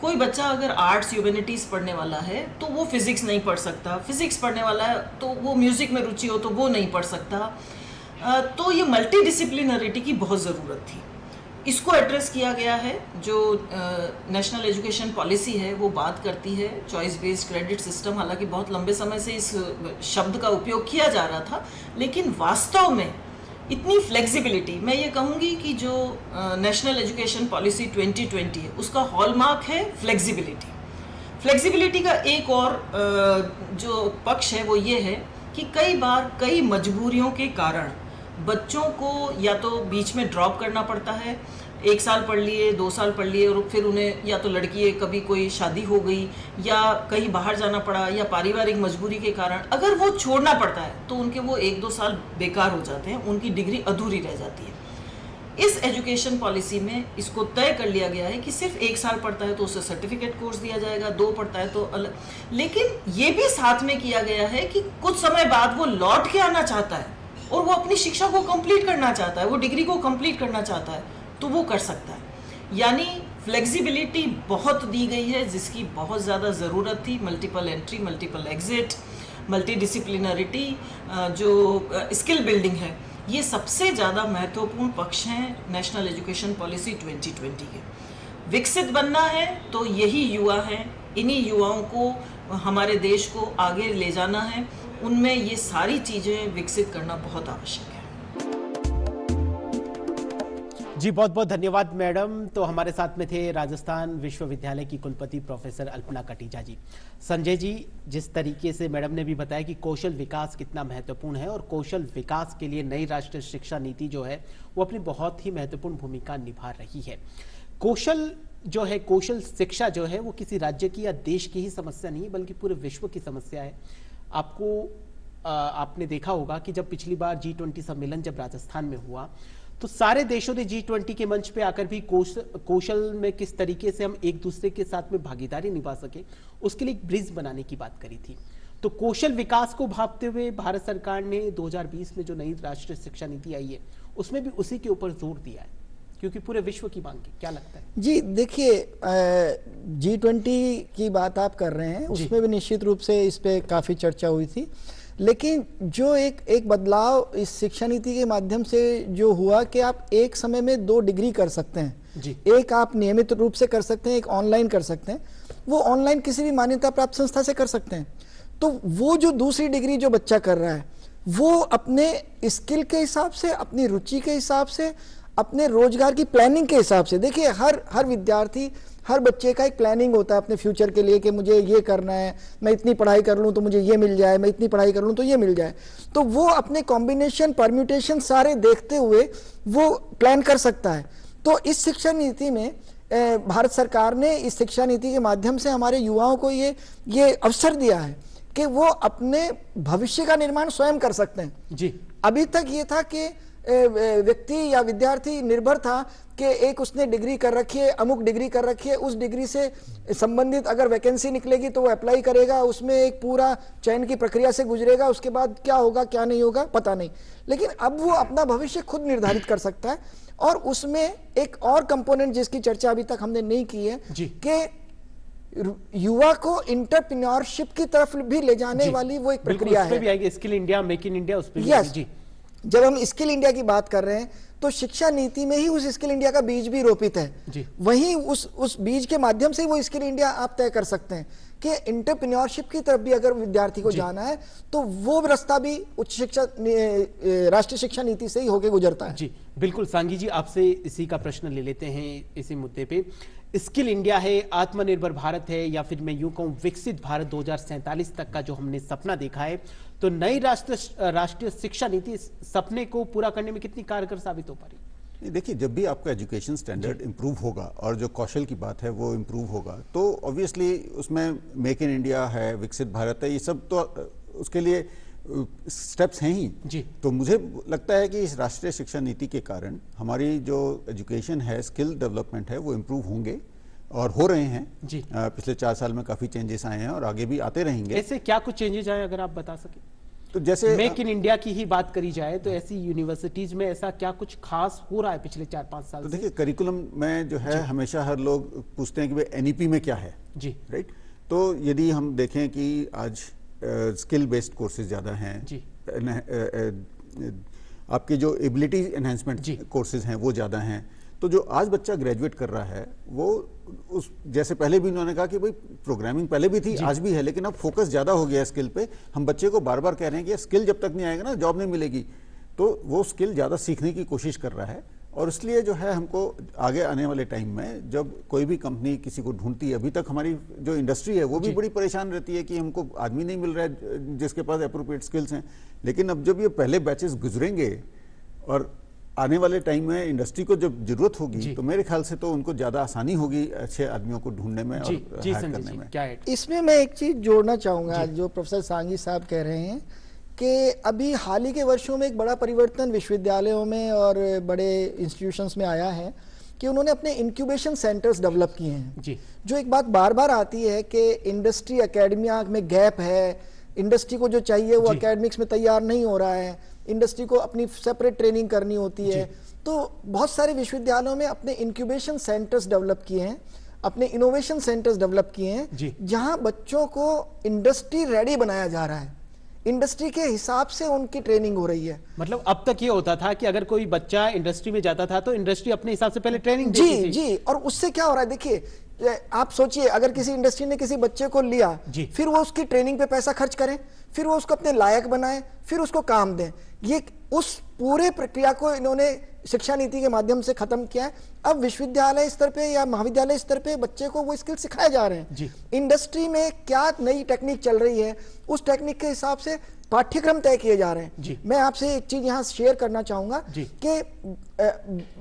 कोई बच्चा अगर आर्ट्स ह्यूमैनिटीज़ पढ़ने वाला है तो वो फिज़िक्स नहीं पढ़ सकता, फिज़िक्स पढ़ने वाला है तो वो म्यूज़िक में रुचि हो तो वो नहीं पढ़ सकता। तो ये मल्टी डिसिप्लिनरिटी की बहुत ज़रूरत थी। इसको एड्रेस किया गया है। जो नेशनल एजुकेशन पॉलिसी है वो बात करती है चॉइस बेस्ड क्रेडिट सिस्टम। हालांकि बहुत लंबे समय से इस शब्द का उपयोग किया जा रहा था, लेकिन वास्तव में इतनी फ्लेक्सिबिलिटी, मैं ये कहूँगी कि जो नेशनल एजुकेशन पॉलिसी 2020 है उसका हॉलमार्क है फ्लेक्सिबिलिटी। फ्लेक्सिबिलिटी का एक और जो पक्ष है वो ये है कि कई बार कई मजबूरियों के कारण बच्चों को या तो बीच में ड्रॉप करना पड़ता है, 1 साल पढ़ लिए, 2 साल पढ़ लिए और फिर उन्हें या तो लड़की है, कभी कोई शादी हो गई या कहीं बाहर जाना पड़ा या पारिवारिक मजबूरी के कारण अगर वो छोड़ना पड़ता है तो उनके वो 1-2 साल बेकार हो जाते हैं, उनकी डिग्री अधूरी रह जाती है। इस एजुकेशन पॉलिसी में इसको तय कर लिया गया है कि सिर्फ 1 साल पढ़ता है तो उसे सर्टिफिकेट कोर्स दिया जाएगा, 2 पढ़ता है तो अलग। लेकिन ये भी साथ में किया गया है कि कुछ समय बाद वो लौट के आना चाहता है और वो अपनी शिक्षा को कंप्लीट करना चाहता है, वो डिग्री को कंप्लीट करना चाहता है तो वो कर सकता है। यानी फ्लेक्सिबिलिटी बहुत दी गई है जिसकी बहुत ज़्यादा ज़रूरत थी। Multiple entry, multiple exit, multi disciplinarity, जो स्किल बिल्डिंग है, ये सबसे ज़्यादा महत्वपूर्ण पक्ष हैं नेशनल एजुकेशन पॉलिसी 2020 के। विकसित बनना है तो यही युवा हैं, इन्हीं युवाओं को हमारे देश को आगे ले जाना है, उनमें ये सारी चीज़ें विकसित करना बहुत आवश्यक है। जी बहुत बहुत धन्यवाद मैडम। तो हमारे साथ में थे राजस्थान विश्वविद्यालय की कुलपति प्रोफेसर अल्पना कटीजा जी। संजय जी, जिस तरीके से मैडम ने भी बताया कि कौशल विकास कितना महत्वपूर्ण है और कौशल विकास के लिए नई राष्ट्रीय शिक्षा नीति जो है वो अपनी बहुत ही महत्वपूर्ण भूमिका निभा रही है। कौशल जो है, कौशल शिक्षा जो है वो किसी राज्य की या देश की ही समस्या नहीं बल्कि पूरे विश्व की समस्या है। आपने देखा होगा कि जब पिछली बार G20 सम्मेलन जब राजस्थान में हुआ तो सारे देशों ने G20 के मंच पे आकर भी कौशल में किस तरीके से हम एक दूसरे के साथ में भागीदारी निभा सके, उसके लिए एक ब्रिज बनाने की बात करी थी। तो कौशल विकास को भांपते हुए भारत सरकार ने 2020 में जो नई राष्ट्रीय शिक्षा नीति आई है उसमें भी उसी के ऊपर जोर दिया है, क्योंकि पूरे विश्व की मांग है। क्या लगता है? जी देखिए, G20 की बात आप कर रहे हैं, उसमें भी निश्चित रूप से इस पे काफ़ी चर्चा हुई थी, लेकिन जो एक बदलाव इस शिक्षा नीति के माध्यम से जो हुआ कि आप एक समय में 2 डिग्री कर सकते हैं जी। एक आप नियमित रूप से कर सकते हैं, एक ऑनलाइन कर सकते हैं। वो ऑनलाइन किसी भी मान्यता प्राप्त संस्था से कर सकते हैं। तो वो जो दूसरी डिग्री जो बच्चा कर रहा है वो अपने स्किल के हिसाब से, अपनी रुचि के हिसाब से, अपने रोजगार की प्लानिंग के हिसाब से, देखिए हर विद्यार्थी, हर बच्चे का एक प्लानिंग होता है अपने फ्यूचर के लिए कि मुझे ये करना है, मैं इतनी पढ़ाई कर लूँ तो मुझे ये मिल जाए, मैं इतनी पढ़ाई कर लूँ तो ये मिल जाए। तो वो अपने कॉम्बिनेशन, परम्यूटेशन सारे देखते हुए वो प्लान कर सकता है। तो इस शिक्षा नीति में भारत सरकार ने इस शिक्षा नीति के माध्यम से हमारे युवाओं को ये अवसर दिया है कि वो अपने भविष्य का निर्माण स्वयं कर सकते हैं जी। अभी तक ये था कि व्यक्ति या विद्यार्थी निर्भर था कि एक उसने डिग्री कर रखी है, अमुक डिग्री कर रखी है, उस डिग्री से संबंधित अगर वैकेंसी निकलेगी तो वो अप्लाई करेगा, उसमें एक पूरा चयन की प्रक्रिया से गुजरेगा, उसके बाद क्या होगा क्या नहीं होगा पता नहीं। लेकिन अब वो अपना भविष्य खुद निर्धारित कर सकता है। और उसमें एक और कंपोनेंट जिसकी चर्चा अभी तक हमने नहीं की है कि युवा को एंटरप्रेन्योरशिप की तरफ भी ले जाने वाली वो एक प्रक्रिया है। Skill India, make in India, उस पे यस जी। जब हम स्किल इंडिया की बात कर रहे हैं तो शिक्षा नीति में ही उस स्किल इंडिया का बीज भी रोपित है जी। वहीं उस बीज के माध्यम से वो स्किल इंडिया आप तय कर सकते हैं कि एंटरप्रेन्योरशिप की तरफ भी अगर विद्यार्थी को जाना है तो वो रास्ता भी उच्च शिक्षा राष्ट्रीय शिक्षा नीति से ही होके गुजरता है। जी बिल्कुल। सांगी जी, आपसे इसी का प्रश्न ले लेते हैं इसी मुद्दे पे। स्किल इंडिया है, आत्मनिर्भर भारत है, या फिर मैं यूं कहूं विकसित भारत 2047 तक का जो हमने सपना देखा है, तो नई राष्ट्रीय शिक्षा नीति सपने को पूरा करने में कितनी कारगर साबित हो पा रही? देखिए, जब भी आपका एजुकेशन स्टैंडर्ड इम्प्रूव होगा और जो कौशल की बात है वो इम्प्रूव होगा तो ऑब्वियसली उसमें मेक इन इंडिया है, विकसित भारत है, ये सब तो उसके लिए स्टेप्स हैं ही जी। तो मुझे लगता है कि इस राष्ट्रीय शिक्षा नीति के कारण हमारी जो एजुकेशन है, स्किल डेवलपमेंट है, वो इम्प्रूव होंगे और हो रहे हैं जी। पिछले 4 साल में काफ़ी चेंजेस आए हैं और आगे भी आते रहेंगे। ऐसे क्या कुछ चेंजेस आए अगर आप बता सके? तो जैसे मेक इन इंडिया की ही बात करी जाए तो ऐसी यूनिवर्सिटीज में ऐसा क्या कुछ खास हो रहा है पिछले 4-5 साल तो से? देखिए, करिकुलम में जो है हमेशा हर लोग पूछते हैं कि भाई एनईपी में क्या है जी। राइट। तो यदि हम देखें कि आज स्किल बेस्ड कोर्सेज ज़्यादा हैं जी। आपके जो एबिलिटी एनहांसमेंट कोर्सेज हैं वो ज़्यादा हैं, तो जो आज बच्चा ग्रेजुएट कर रहा है वो उस जैसे पहले भी उन्होंने कहा कि भाई प्रोग्रामिंग पहले भी थी, आज भी है, लेकिन अब फोकस ज़्यादा हो गया है स्किल पे। हम बच्चे को बार बार कह रहे हैं कि स्किल जब तक नहीं आएगा ना जॉब नहीं मिलेगी, तो वो स्किल ज़्यादा सीखने की कोशिश कर रहा है। और इसलिए जो है हमको आगे आने वाले टाइम में जब कोई भी कंपनी किसी को ढूंढती है, अभी तक हमारी जो इंडस्ट्री है वो भी बड़ी परेशान रहती है कि हमको आदमी नहीं मिल रहा है जिसके पास अप्रोप्रिएट स्किल्स हैं। लेकिन अब जब ये पहले बैचेस गुजरेंगे और आने वाले टाइम में इंडस्ट्री को जब जरूरत होगी तो मेरे ख्याल से तो उनको ज़्यादा आसानी होगी अच्छे आदमियों को ढूंढने में और हायर करने में। क्या है इसमें मैं एक चीज़ जोड़ना चाहूँगा जो प्रोफेसर सांगी साहब कह रहे हैं कि अभी हाल ही के वर्षों में एक बड़ा परिवर्तन विश्वविद्यालयों में और बड़े इंस्टीट्यूशंस में आया है कि उन्होंने अपने इंक्यूबेशन सेंटर्स डेवलप किए हैं जी। जो एक बात बार बार आती है कि इंडस्ट्री एकेडमिया में गैप है, इंडस्ट्री को जो चाहिए वो एकेडमिक्स में तैयार नहीं हो रहा है, इंडस्ट्री को अपनी सेपरेट ट्रेनिंग करनी होती है। तो बहुत सारे विश्वविद्यालयों में अपने इंक्यूबेशन सेंटर्स डेवलप किए हैं, अपने इनोवेशन सेंटर्स डेवलप किए हैं जहां बच्चों को इंडस्ट्री रेडी बनाया जा रहा है, इंडस्ट्री के हिसाब से उनकी ट्रेनिंग हो रही है। मतलब अब तक ये होता था कि अगर कोई बच्चा इंडस्ट्री में जाता था तो इंडस्ट्री अपने हिसाब से पहले ट्रेनिंग देती थी। जी। और उससे क्या हो रहा है, देखिए आप सोचिए अगर किसी इंडस्ट्री ने किसी बच्चे को लिया फिर वो उसकी ट्रेनिंग पे पैसा खर्च करें, फिर वो उसको अपने लायक बनाए, फिर उसको काम दें, ये उस पूरे प्रक्रिया को इन्होंने शिक्षा नीति के माध्यम से खत्म किया है। अब विश्वविद्यालय स्तर पे या महाविद्यालय स्तर पे बच्चे को वो स्किल सिखाए जा रहे हैं। इंडस्ट्री में क्या नई टेक्निक चल रही है उस टेक्निक के हिसाब से पाठ्यक्रम तय किए जा रहे हैं। मैं आपसे एक चीज यहाँ शेयर करना चाहूंगा कि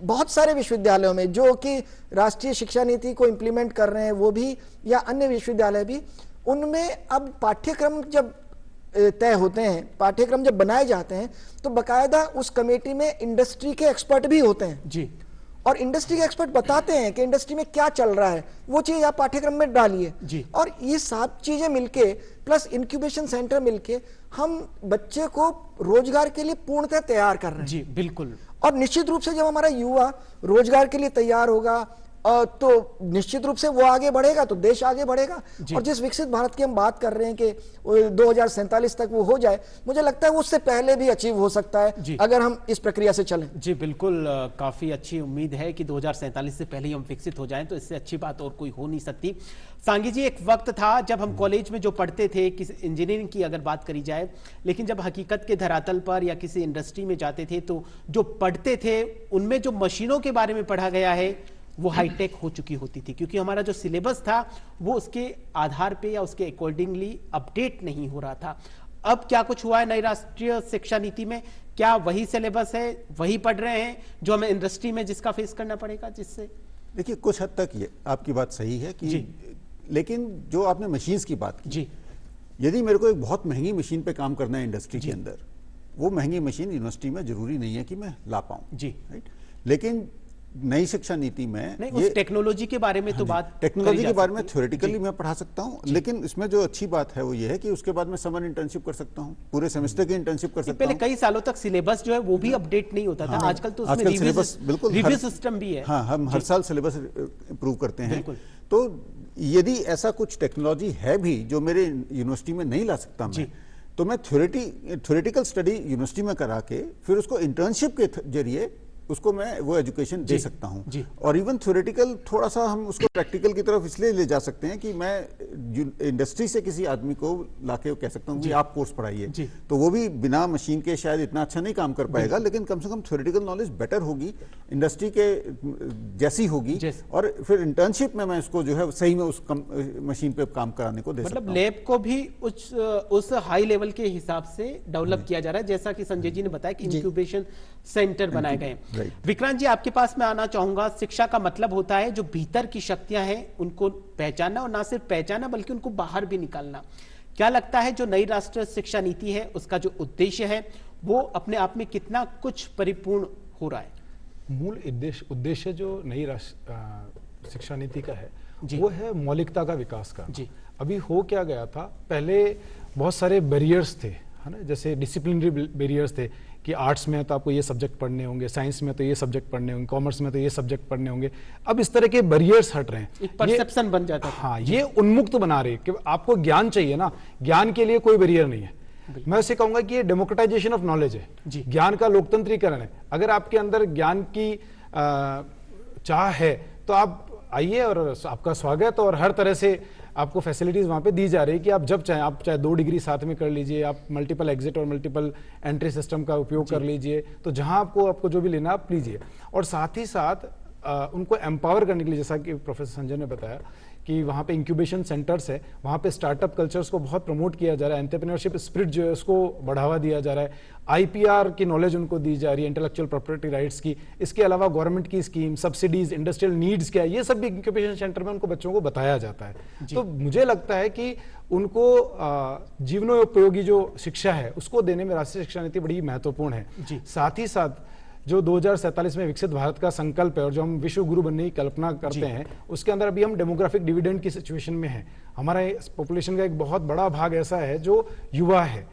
बहुत सारे विश्वविद्यालयों में जो कि राष्ट्रीय शिक्षा नीति को इम्प्लीमेंट कर रहे हैं वो भी या अन्य विश्वविद्यालय भी, उनमें अब पाठ्यक्रम जब तय होते हैं, पाठ्यक्रम जब बनाए जाते हैं, तो बकायदा उस कमेटी में इंडस्ट्री के एक्सपर्ट भी होते हैं जी। और इंडस्ट्री के एक्सपर्ट बताते हैं कि इंडस्ट्री में क्या चल रहा है, वो चीज आप पाठ्यक्रम में डालिए जी। और ये सब चीजें मिलके प्लस इंक्यूबेशन सेंटर मिलके हम बच्चे को रोजगार के लिए पूर्णतः तैयार कर रहे हैं। जी बिल्कुल। और निश्चित रूप से जब हमारा युवा रोजगार के लिए तैयार होगा तो निश्चित रूप से वो आगे बढ़ेगा तो देश आगे बढ़ेगा। और जिस विकसित भारत की हम बात कर रहे हैं कि 2047 तक वो हो जाए, मुझे लगता है वो उससे पहले भी अचीव हो सकता है अगर हम इस प्रक्रिया से चलें। जी बिल्कुल, काफी अच्छी उम्मीद है कि 2047 से पहले ही हम विकसित हो जाएं, तो इससे अच्छी बात और कोई हो नहीं सकती। सांगी जी, एक वक्त था जब हम कॉलेज में जो पढ़ते थे, किसी इंजीनियरिंग की अगर बात करी जाए, लेकिन जब हकीकत के धरातल पर या किसी इंडस्ट्री में जाते थे तो जो पढ़ते थे उनमें जो मशीनों के बारे में पढ़ा गया है वो हाईटेक हो चुकी होती थी, क्योंकि हमारा जो सिलेबस था वो उसके आधार पे या उसके अकॉर्डिंगली अपडेट नहीं हो रहा था। अब क्या कुछ हुआ है नई राष्ट्रीय शिक्षा नीति में? क्या वही सिलेबस है, वही पढ़ रहे हैं जो हमें इंडस्ट्री में जिसका फेस करना पड़ेगा? जिससे देखिए कुछ हद तक ये आपकी बात सही है कि लेकिन जो आपने मशीन्स की बात की जी, यदि मेरे को एक बहुत महंगी मशीन पे काम करना है इंडस्ट्री के अंदर, वो महंगी मशीन यूनिवर्सिटी में जरूरी नहीं है कि मैं ला पाऊं जी, राइट। लेकिन नई शिक्षा नीति में नहीं, उस टेक्नोलॉजी के बारे में तो बात टेक्नोलॉजी के बारे में थ्योरेटिकली मैं पढ़ा सकता हूं, लेकिन इसमें जो अच्छी बात है वो ये है कि उसके बाद मैं समर इंटर्नशिप कर सकता हूं, पूरे सेमेस्टर की इंटर्नशिप कर सकता पहले हूं। कई सालों तक सिलेबस जो है वो भी अपडेट नहीं होता था। आजकल तो उसमें आजकल सिलेबस बिल्कुल रिव्यू सिस्टम भी है। हाँ, हम हर साल सिलेबस इंप्रूव करते हैं। तो यदि ऐसा कुछ टेक्नोलॉजी है भी जो मेरे यूनिवर्सिटी में नहीं ला सकता मैं, तो मैं थ्योरेटिकल स्टडी यूनिवर्सिटी में करा के फिर उसको इंटर्नशिप के जरिए उसको मैं वो एजुकेशन दे सकता हूं। और इवन थ्योरेटिकल थोड़ा सा हम उसको प्रैक्टिकल की तरफ इसलिए ले जा सकते हैं कि मैं इंडस्ट्री से किसी आदमी को लाके कह सकता हूं कि आप कोर्स पढ़ाइए, तो वो भी बिना मशीन के शायद इतना अच्छा नहीं काम कर पाएगा, लेकिन कम से कम थ्योरेटिकल नॉलेज बेटर होगी, इंडस्ट्री के जैसी होगी, और फिर इंटर्नशिप में मैं उसको जो है सही में उस मशीन पे काम कराने को दे सकता हूं। मतलब लैब को भी उस हाई लेवल के हिसाब से डेवलप किया जा रहा है, जैसा कि संजय जी ने बताया कि इंक्यूबेशन सेंटर बनाए गए। विक्रांत जी, आपके पास मैं आना चाहूंगा। शिक्षा का मतलब होता है जो भीतर की शक्तियां हैं उनको पहचानना, और ना सिर्फ पहचानना बल्कि उनको बाहर भी निकालना। क्या लगता है जो नई राष्ट्रीय शिक्षा नीति है उसका जो उद्देश्य है वो अपने आप में कितना कुछ परिपूर्ण हो रहा है? मूल उद्देश्य जो नई शिक्षा नीति का है वो है मौलिकता का विकास करना। अभी हो क्या गया था, पहले बहुत सारे बैरियर्स थे, है ना, जैसे डिसिप्लिनरी बैरियर्स थे कि आर्ट्स में तो आपको ये सब्जेक्ट पढ़ने होंगे, साइंस में तो ये सब्जेक्ट पढ़ने होंगे, कॉमर्स में तो ये सब्जेक्ट पढ़ने होंगे। अब इस तरह के बैरियर्स हट रहे हैं, एक परसेप्शन बन जाता है। हाँ, ये उन्मुक्त बना रहे हैं कि आपको ज्ञान चाहिए ना, ज्ञान के लिए कोई बैरियर नहीं है। मैं उसे कहूंगा कि ये डेमोक्रेटाइजेशन ऑफ नॉलेज है, ज्ञान का लोकतंत्रीकरण है। अगर आपके अंदर ज्ञान की चाह है तो आप आइए और आपका स्वागत, और हर तरह से आपको फैसिलिटीज वहां पे दी जा रही है कि आप जब चाहें, आप चाहे 2 डिग्री साथ में कर लीजिए, आप मल्टीपल एग्जिट और मल्टीपल एंट्री सिस्टम का उपयोग कर लीजिए, तो जहां आपको जो भी लेना आप लीजिए। और साथ ही साथ उनको एम्पावर करने के लिए, जैसा कि प्रोफेसर संजय ने बताया कि वहाँ पे इंक्यूबेशन सेंटर्स है, वहाँ पे स्टार्टअप कल्चर्स को बहुत प्रमोट किया जा रहा है, एंटरप्रेन्योरशिप स्पिरिट जो है उसको बढ़ावा दिया जा रहा है, आईपीआर की नॉलेज उनको दी जा रही है, इंटेलेक्चुअल प्रॉपर्टी राइट्स की। इसके अलावा गवर्नमेंट की स्कीम, सब्सिडीज, इंडस्ट्रियल नीड्स क्या है, ये सब भी इंक्यूबेशन सेंटर में उनको बच्चों को बताया जाता है। तो मुझे लगता है कि उनको जीवनोपयोगी जो शिक्षा है उसको देने में राष्ट्रीय शिक्षा नीति बड़ी महत्वपूर्ण है। साथ ही साथ जो 2047 में विकसित भारत का संकल्प है और जो हम विश्व गुरु बनने की कल्पना करते हैं, उसके अंदर अभी हम डेमोग्राफिक डिविडेंड की सिचुएशन में हैं। हमारा पॉपुलेशन का एक बहुत बड़ा भाग ऐसा है जो युवा है।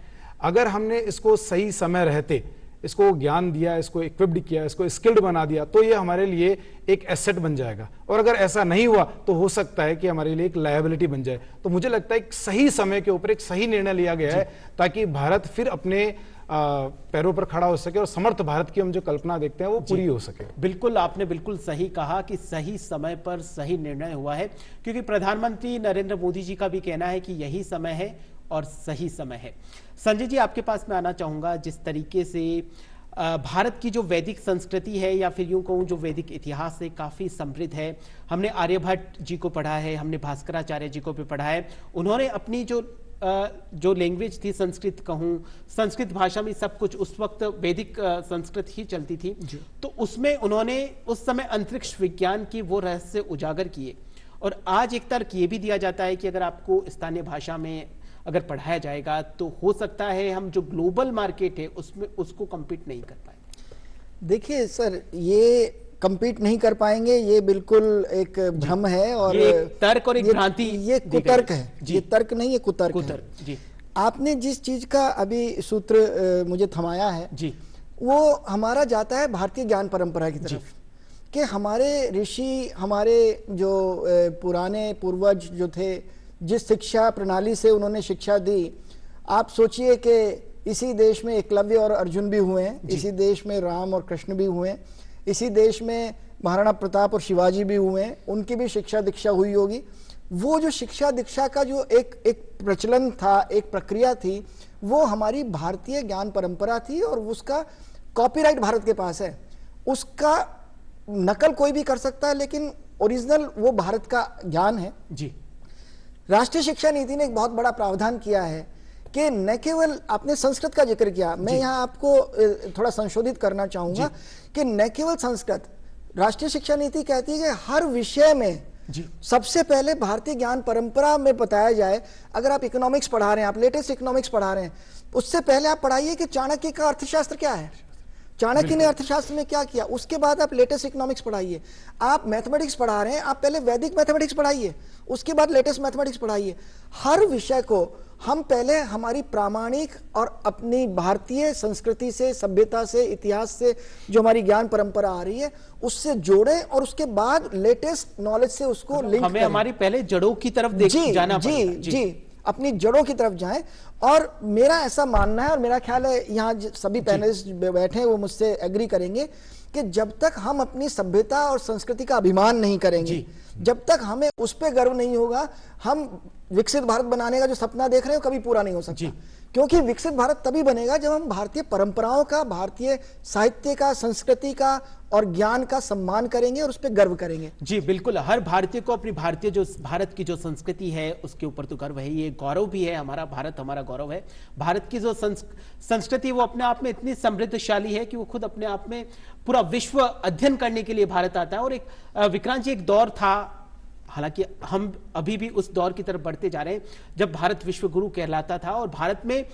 अगर हमने इसको सही समय रहते इसको ज्ञान दिया, इसको इक्विप्ड किया, इसको स्किल्ड बना दिया, तो ये हमारे लिए एक एसेट बन जाएगा। और अगर ऐसा नहीं हुआ तो हो सकता है कि हमारे लिए एक लायबिलिटी बन जाए। तो मुझे लगता है एक सही समय के ऊपर एक सही निर्णय लिया गया है ताकि भारत फिर अपने पैरों पर खड़ा हो सके और समर्थ भारत की हम जो कल्पना देखते हैं वो पूरी हो सके। बिल्कुल, आपने बिल्कुल सही कहा कि सही समय पर सही निर्णय हुआ है, क्योंकि प्रधानमंत्री नरेंद्र मोदी जी का भी कहना है कि यही समय है और सही समय है। संजय जी, आपके पास मैं आना चाहूंगा। जिस तरीके से भारत की जो वैदिक संस्कृति है, या फिर यूं कहूं जो वैदिक इतिहास है, काफी समृद्ध है। हमने आर्यभट्ट जी को पढ़ा है, हमने भास्कराचार्य जी को भी पढ़ा है। उन्होंने अपनी जो लैंग्वेज थी, संस्कृत कहूं, संस्कृत भाषा में सब कुछ, उस वक्त वैदिक संस्कृत ही चलती थी, तो उसमें उन्होंने उस समय अंतरिक्ष विज्ञान की वो रहस्य उजागर किए। और आज एक तर्क ये भी दिया जाता है कि अगर आपको स्थानीय भाषा में अगर पढ़ाया जाएगा तो हो सकता है हम जो ग्लोबल मार्केट है उसमें उसको कम्पीट नहीं कर पाए। देखिए सर, ये कम्पीट नहीं कर पाएंगे, ये बिल्कुल एक भ्रम है और ये एक तर्क और एक भ्रांति ये दी गई कुतर्क है। है, जी। ये तर्क नहीं है, कुतर्क है। जी आपने जिस चीज का अभी सूत्र मुझे थमाया है जी वो हमारा जाता है भारतीय ज्ञान परंपरा की तरफ कि हमारे ऋषि, हमारे जो पुराने पूर्वज जो थे, जिस शिक्षा प्रणाली से उन्होंने शिक्षा दी, आप सोचिए कि इसी देश में एकलव्य और अर्जुन भी हुए हैं, इसी देश में राम और कृष्ण भी हुए हैं, इसी देश में महाराणा प्रताप और शिवाजी भी हुए हैं, उनकी भी शिक्षा दीक्षा हुई होगी। वो जो शिक्षा दीक्षा का जो एक प्रचलन था, एक प्रक्रिया थी, वो हमारी भारतीय ज्ञान परंपरा थी और उसका कॉपीराइट भारत के पास है। उसका नकल कोई भी कर सकता है लेकिन ओरिजिनल वो भारत का ज्ञान है। जी राष्ट्रीय शिक्षा नीति ने एक बहुत बड़ा प्रावधान किया है कि न केवल, आपने संस्कृत का जिक्र किया, मैं यहाँ आपको थोड़ा संशोधित करना चाहूंगा कि न केवल संस्कृत, राष्ट्रीय शिक्षा नीति कहती है कि हर विषय में सबसे पहले भारतीय ज्ञान परंपरा में बताया जाए। अगर आप इकोनॉमिक्स पढ़ा रहे हैं, आप लेटेस्ट इकोनॉमिक्स पढ़ा रहे हैं, उससे पहले आप पढ़ाइए कि चाणक्य का अर्थशास्त्र क्या है, चाणक्य ने अर्थशास्त्र में क्या किया, उसके बाद आप लेटेस्ट इकोनॉमिक्स पढ़ाइए। आप मैथमेटिक्स पढ़ा रहे हैं, आप पहले वैदिक मैथमेटिक्स पढ़ाइए, उसके बाद लेटेस्ट मैथमेटिक्स पढ़ाइए। हर विषय को हम पहले हमारी प्रामाणिक और अपनी भारतीय संस्कृति से, सभ्यता से, इतिहास से जो हमारी ज्ञान परंपरा आ रही है उससे जोड़ें और उसके बाद लेटेस्ट नॉलेज से उसको लिंक हमें करें। हमारी पहले जड़ों की तरफ जाना पड़ेगा। जी, अपनी जड़ों की तरफ जाएं। और मेरा ऐसा मानना है और मेरा ख्याल है यहाँ सभी पैनलिस्ट बैठे हैं वो मुझसे एग्री करेंगे कि जब तक हम अपनी सभ्यता और संस्कृति का अभिमान नहीं करेंगे, जब तक हमें उस पर गर्व नहीं होगा, हम विकसित भारत बनाने का जो सपना देख रहे हो कभी पूरा नहीं हो सकता। क्योंकि विकसित भारत तभी बनेगा जब हम भारतीय परंपराओं का, भारतीय साहित्य का, संस्कृति का और ज्ञान का सम्मान करेंगे और उस पर गर्व करेंगे। जी बिल्कुल, हर भारतीय को अपनी भारतीय जो भारत की जो संस्कृति है उसके ऊपर तो गर्व है, ये गौरव भी है, हमारा भारत हमारा गौरव है। भारत की जो संस्कृति वो अपने आप में इतनी समृद्धशाली है कि वो खुद अपने आप में पूरा विश्व अध्ययन करने के लिए भारत आता है। और एक विक्रांत जी, एक दौर था, हालांकि हम अभी भी उस दौर की तरफ बढ़ते जा रहे हैं, जब भारत विश्व गुरु कहलाता था और भारत में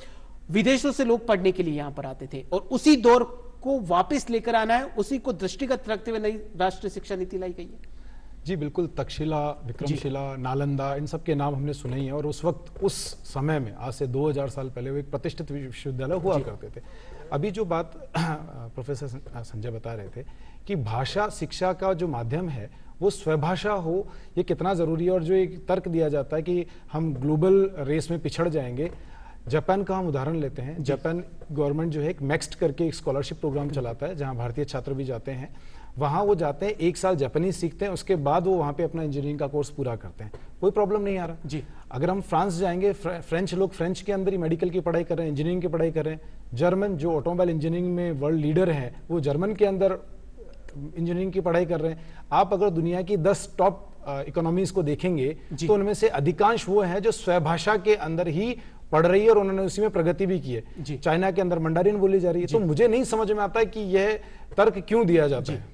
विदेशों से लोग पढ़ने के लिए यहां पर आते थे, और उसी दौर को वापस लेकर आना है, उसी को दृष्टिगत रखते हुए नई राष्ट्रीय शिक्षा नीति लाई गई है। जी बिल्कुल, तक्षशिला, विक्रमशिला, नालंदा, इन सब के नाम हमने सुने ही हैं। और उस वक्त, उस समय में, आज से 2000 साल पहले वो एक प्रतिष्ठित विश्वविद्यालय हुआ करते थे। अभी जो बात प्रोफेसर संजय बता रहे थे कि भाषा शिक्षा का जो माध्यम है वो स्वभाषा हो, ये कितना ज़रूरी है। और जो एक तर्क दिया जाता है कि हम ग्लोबल रेस में पिछड़ जाएंगे, जापान का हम उदाहरण लेते हैं। जापान गवर्नमेंट जो है एक मैक्स्ट करके एक स्कॉलरशिप प्रोग्राम चलाता है जहां भारतीय छात्र भी जाते हैं। वहां वो जाते हैं, 1 साल जापानीज सीखते हैं, उसके बाद वो वहां पे अपना इंजीनियरिंग का कोर्स पूरा करते हैं, कोई प्रॉब्लम नहीं आ रहा। जी, अगर हम फ्रांस जाएंगे, फ्रेंच लोग फ्रेंच के अंदर ही मेडिकल की पढ़ाई कर रहे हैं, इंजीनियरिंग की पढ़ाई कर रहे हैं। जर्मन जो ऑटोमोबाइल इंजीनियरिंग में वर्ल्ड लीडर हैं, वो जर्मन के अंदर इंजीनियरिंग की पढ़ाई कर रहे हैं। आप अगर दुनिया की 10 टॉप इकोनॉमीज को देखेंगे तो उनमें से अधिकांश वो हैं जो स्वभाषा के अंदर ही पढ़ रही है और उन्होंने उसी में प्रगति भी की है। चाइना के अंदर मंडारिन बोली जा रही है। तो मुझे नहीं समझ में आता है कि यह तर्क क्यों दिया जाता है।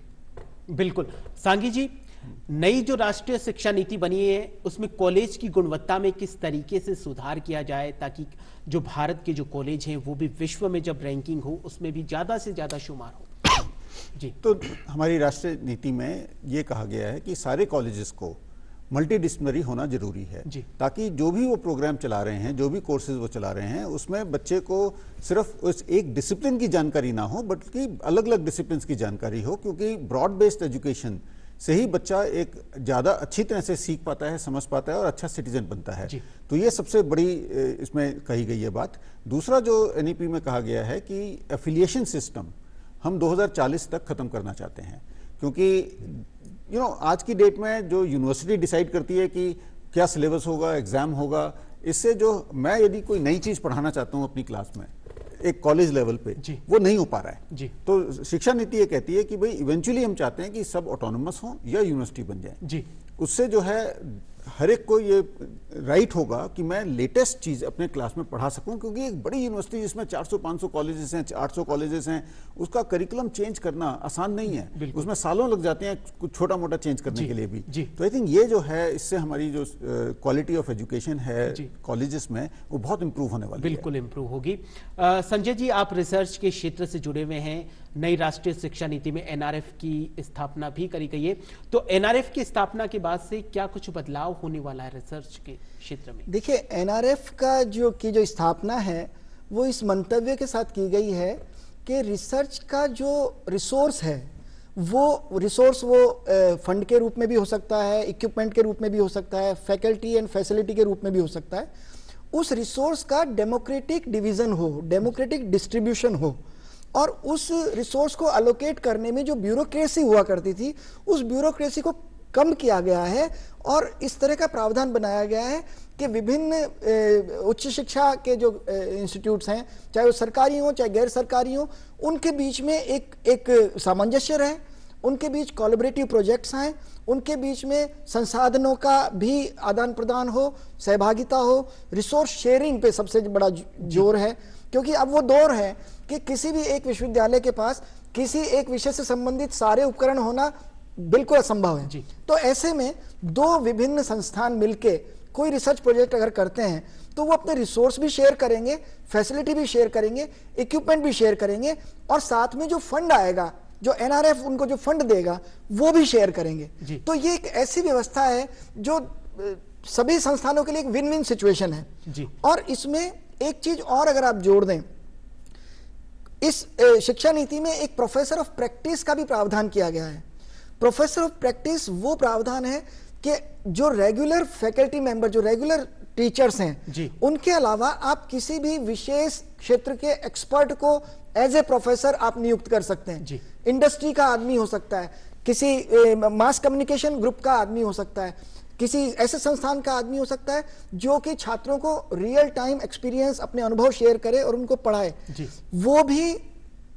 बिल्कुल सांगी जी, नई जो राष्ट्रीय शिक्षा नीति बनी है उसमें कॉलेज की गुणवत्ता में किस तरीके से सुधार किया जाए ताकि जो भारत के जो कॉलेज हैं वो भी विश्व में जब रैंकिंग हो उसमें भी ज्यादा से ज्यादा शुमार हो। जी, तो हमारी राष्ट्रीय नीति में ये कहा गया है कि सारे कॉलेजेस को मल्टीडिसिप्लिनरी होना जरूरी है, ताकि जो भी वो प्रोग्राम चला रहे हैं, जो भी कोर्सेज वो चला रहे हैं, उसमें बच्चे को सिर्फ उस एक डिसिप्लिन की जानकारी ना हो बल्कि अलग अलग डिसिप्लिन की जानकारी हो, क्योंकि ब्रॉड बेस्ड एजुकेशन से ही बच्चा एक ज़्यादा अच्छी तरह से सीख पाता है, समझ पाता है और अच्छा सिटीजन बनता है। तो ये सबसे बड़ी इसमें कही गई है बात। दूसरा जो एनईपी में कहा गया है कि एफिलिएशन सिस्टम हम 2040 तक खत्म करना चाहते हैं, क्योंकि आज की डेट में जो यूनिवर्सिटी डिसाइड करती है कि क्या सिलेबस होगा, एग्जाम होगा, इससे जो मैं यदि कोई नई चीज पढ़ाना चाहता हूं अपनी क्लास में एक कॉलेज लेवल पे, वो नहीं हो पा रहा है। तो शिक्षा नीति ये कहती है कि भाई इवेंचुअली हम चाहते हैं कि सब ऑटोनोमस हो या यूनिवर्सिटी बन जाए। उससे जो है हर एक को ये राइट होगा कि मैं लेटेस्ट चीज़ अपने क्लास में पढ़ा सकूं, क्योंकि एक बड़ी यूनिवर्सिटी जिसमें 400-500 कॉलेजेस हैं, 800 कॉलेजेस हैं, उसका करिकुलम चेंज करना आसान नहीं है। उसमें सालों लग जाते हैं कुछ छोटा मोटा चेंज करने के लिए भी। तो आई थिंक ये जो है, इससे हमारी जो क्वालिटी ऑफ एजुकेशन है कॉलेजेस में, वो बहुत इंप्रूव होने वाली है। बिल्कुल इंप्रूव होगी। संजय जी, आप रिसर्च के क्षेत्र से जुड़े हुए हैं। नई राष्ट्रीय शिक्षा नीति में एनआरएफ की स्थापना भी करी गई है, तो एनआरएफ की स्थापना के बाद से क्या कुछ बदलाव होने वाला है रिसर्च के क्षेत्र में? देखिए, एनआरएफ का जो स्थापना है वो इस मंतव्य के साथ की गई है कि रिसर्च का जो रिसोर्स है वो फंड के रूप में भी हो सकता है, इक्विपमेंट के रूप में भी हो सकता है, फैकल्टी एंड फैसिलिटी के रूप में भी हो सकता है। उस रिसोर्स का डेमोक्रेटिक डिवीजन हो, डेमोक्रेटिक डिस्ट्रीब्यूशन हो, और उस रिसोर्स को अलोकेट करने में जो ब्यूरोक्रेसी हुआ करती थी, उस ब्यूरोक्रेसी को कम किया गया है और इस तरह का प्रावधान बनाया गया है कि विभिन्न उच्च शिक्षा के जो इंस्टीट्यूट्स हैं, चाहे वो सरकारी हों चाहे गैर सरकारी हों, उनके बीच में एक सामंजस्य रहे, उनके बीच कोलैबोरेटिव प्रोजेक्ट्स हैं, उनके बीच में संसाधनों का भी आदान प्रदान हो, सहभागिता हो, रिसोर्स शेयरिंग पे सबसे बड़ा जोर है। क्योंकि अब वो दौर है कि किसी भी एक विश्वविद्यालय के पास किसी एक विषय से संबंधित सारे उपकरण होना बिल्कुल असंभव है। तो ऐसे में दो विभिन्न संस्थान मिलके कोई रिसर्च प्रोजेक्ट अगर करते हैं तो वो अपने रिसोर्स भी शेयर करेंगे, फैसिलिटी भी शेयर करेंगे, इक्विपमेंट भी शेयर करेंगे, और साथ में जो फंड आएगा, जो एनआरएफ उनको जो फंड देगा, वो भी शेयर करेंगे। तो ये एक ऐसी व्यवस्था है जो सभी संस्थानों के लिए एक विन विन सिचुएशन है। और इसमें एक चीज और अगर आप जोड़ दें, इस शिक्षा नीति में एक प्रोफेसर ऑफ प्रैक्टिस का भी प्रावधान किया गया है। प्रोफेसर ऑफ प्रैक्टिस वो प्रावधान है कि जो रेगुलर फैकल्टी मेंबर, जो रेगुलर टीचर्स हैं, उनके अलावा आप किसी भी विशेष क्षेत्र के एक्सपर्ट को एज ए प्रोफेसर आप नियुक्त कर सकते हैं। इंडस्ट्री का आदमी हो सकता है, किसी मास कम्युनिकेशन ग्रुप का आदमी हो सकता है, किसी ऐसे संस्थान का आदमी हो सकता है जो कि छात्रों को रियल टाइम एक्सपीरियंस, अपने अनुभव शेयर करे और उनको पढ़ाए। वो भी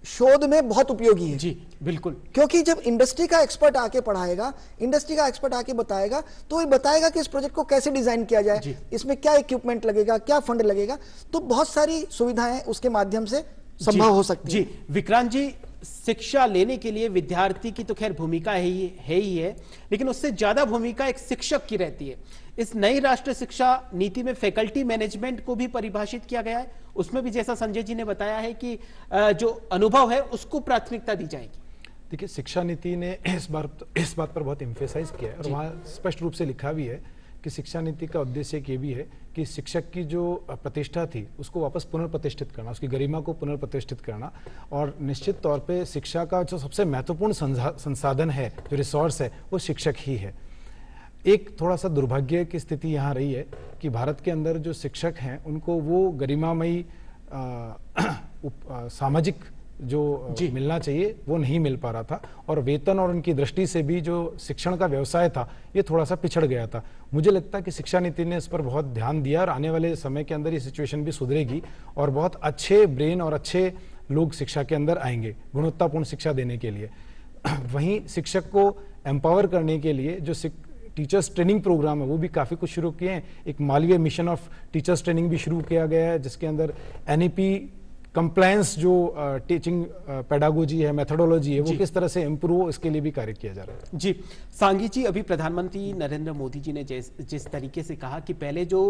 शोध में बहुत उपयोगी है। जी बिल्कुल, क्योंकि जब इंडस्ट्री का एक्सपर्ट आके पढ़ाएगा, इंडस्ट्री का एक्सपर्ट आके बताएगा, तो ये बताएगा कि इस प्रोजेक्ट को कैसे डिजाइन किया जाए, इसमें क्या इक्विपमेंट लगेगा, क्या फंड लगेगा, तो बहुत सारी सुविधाएं उसके माध्यम से संभव हो सकती है। विक्रांत जी, शिक्षा लेने के लिए विद्यार्थी की तो खैर भूमिका ही है, लेकिन उससे ज्यादा भूमिका एक शिक्षक की रहती है। इस नई राष्ट्रीय शिक्षा नीति में फैकल्टी मैनेजमेंट को भी परिभाषित किया गया है। उसमें भी जैसा संजय जी ने बताया है कि जो अनुभव है उसको प्राथमिकता दी जाएगी। देखिए, शिक्षा नीति ने इस बात पर बहुत एम्फेसाइज किया है और वहाँ स्पष्ट रूप से लिखा भी है कि शिक्षा नीति का उद्देश्य ये भी है कि शिक्षक की जो प्रतिष्ठा थी उसको वापस पुनर्प्रतिष्ठित करना, उसकी गरिमा को पुनर्प्रतिष्ठित करना, और निश्चित तौर पे शिक्षा का जो सबसे महत्वपूर्ण संसाधन है, जो रिसोर्स है, वो शिक्षक ही है। एक थोड़ा सा दुर्भाग्य की स्थिति यहाँ रही है कि भारत के अंदर जो शिक्षक हैं उनको वो गरिमामयी सामाजिक जो मिलना चाहिए वो नहीं मिल पा रहा था, और वेतन और उनकी दृष्टि से भी जो शिक्षण का व्यवसाय था ये थोड़ा सा पिछड़ गया था। मुझे लगता है कि शिक्षा नीति ने इस पर बहुत ध्यान दिया और आने वाले समय के अंदर ये सिचुएशन भी सुधरेगी और बहुत अच्छे ब्रेन और अच्छे लोग शिक्षा के अंदर आएंगे गुणवत्तापूर्ण शिक्षा देने के लिए। वहीं शिक्षक को एम्पावर करने के लिए जो टीचर्स ट्रेनिंग प्रोग्राम है वो भी काफ़ी कुछ शुरू किए हैं। एक Malviya mission of teachers training भी शुरू किया गया है, जिसके अंदर एनईपी कंप्लायंस जो टीचिंग पेडागोजी है, मेथोडोलॉजी है, वो किस तरह से इम्प्रूव हो, इसके लिए भी कार्य किया जा रहा है। जी सांगी जी, अभी प्रधानमंत्री नरेंद्र मोदी जी ने जिस तरीके से कहा कि पहले जो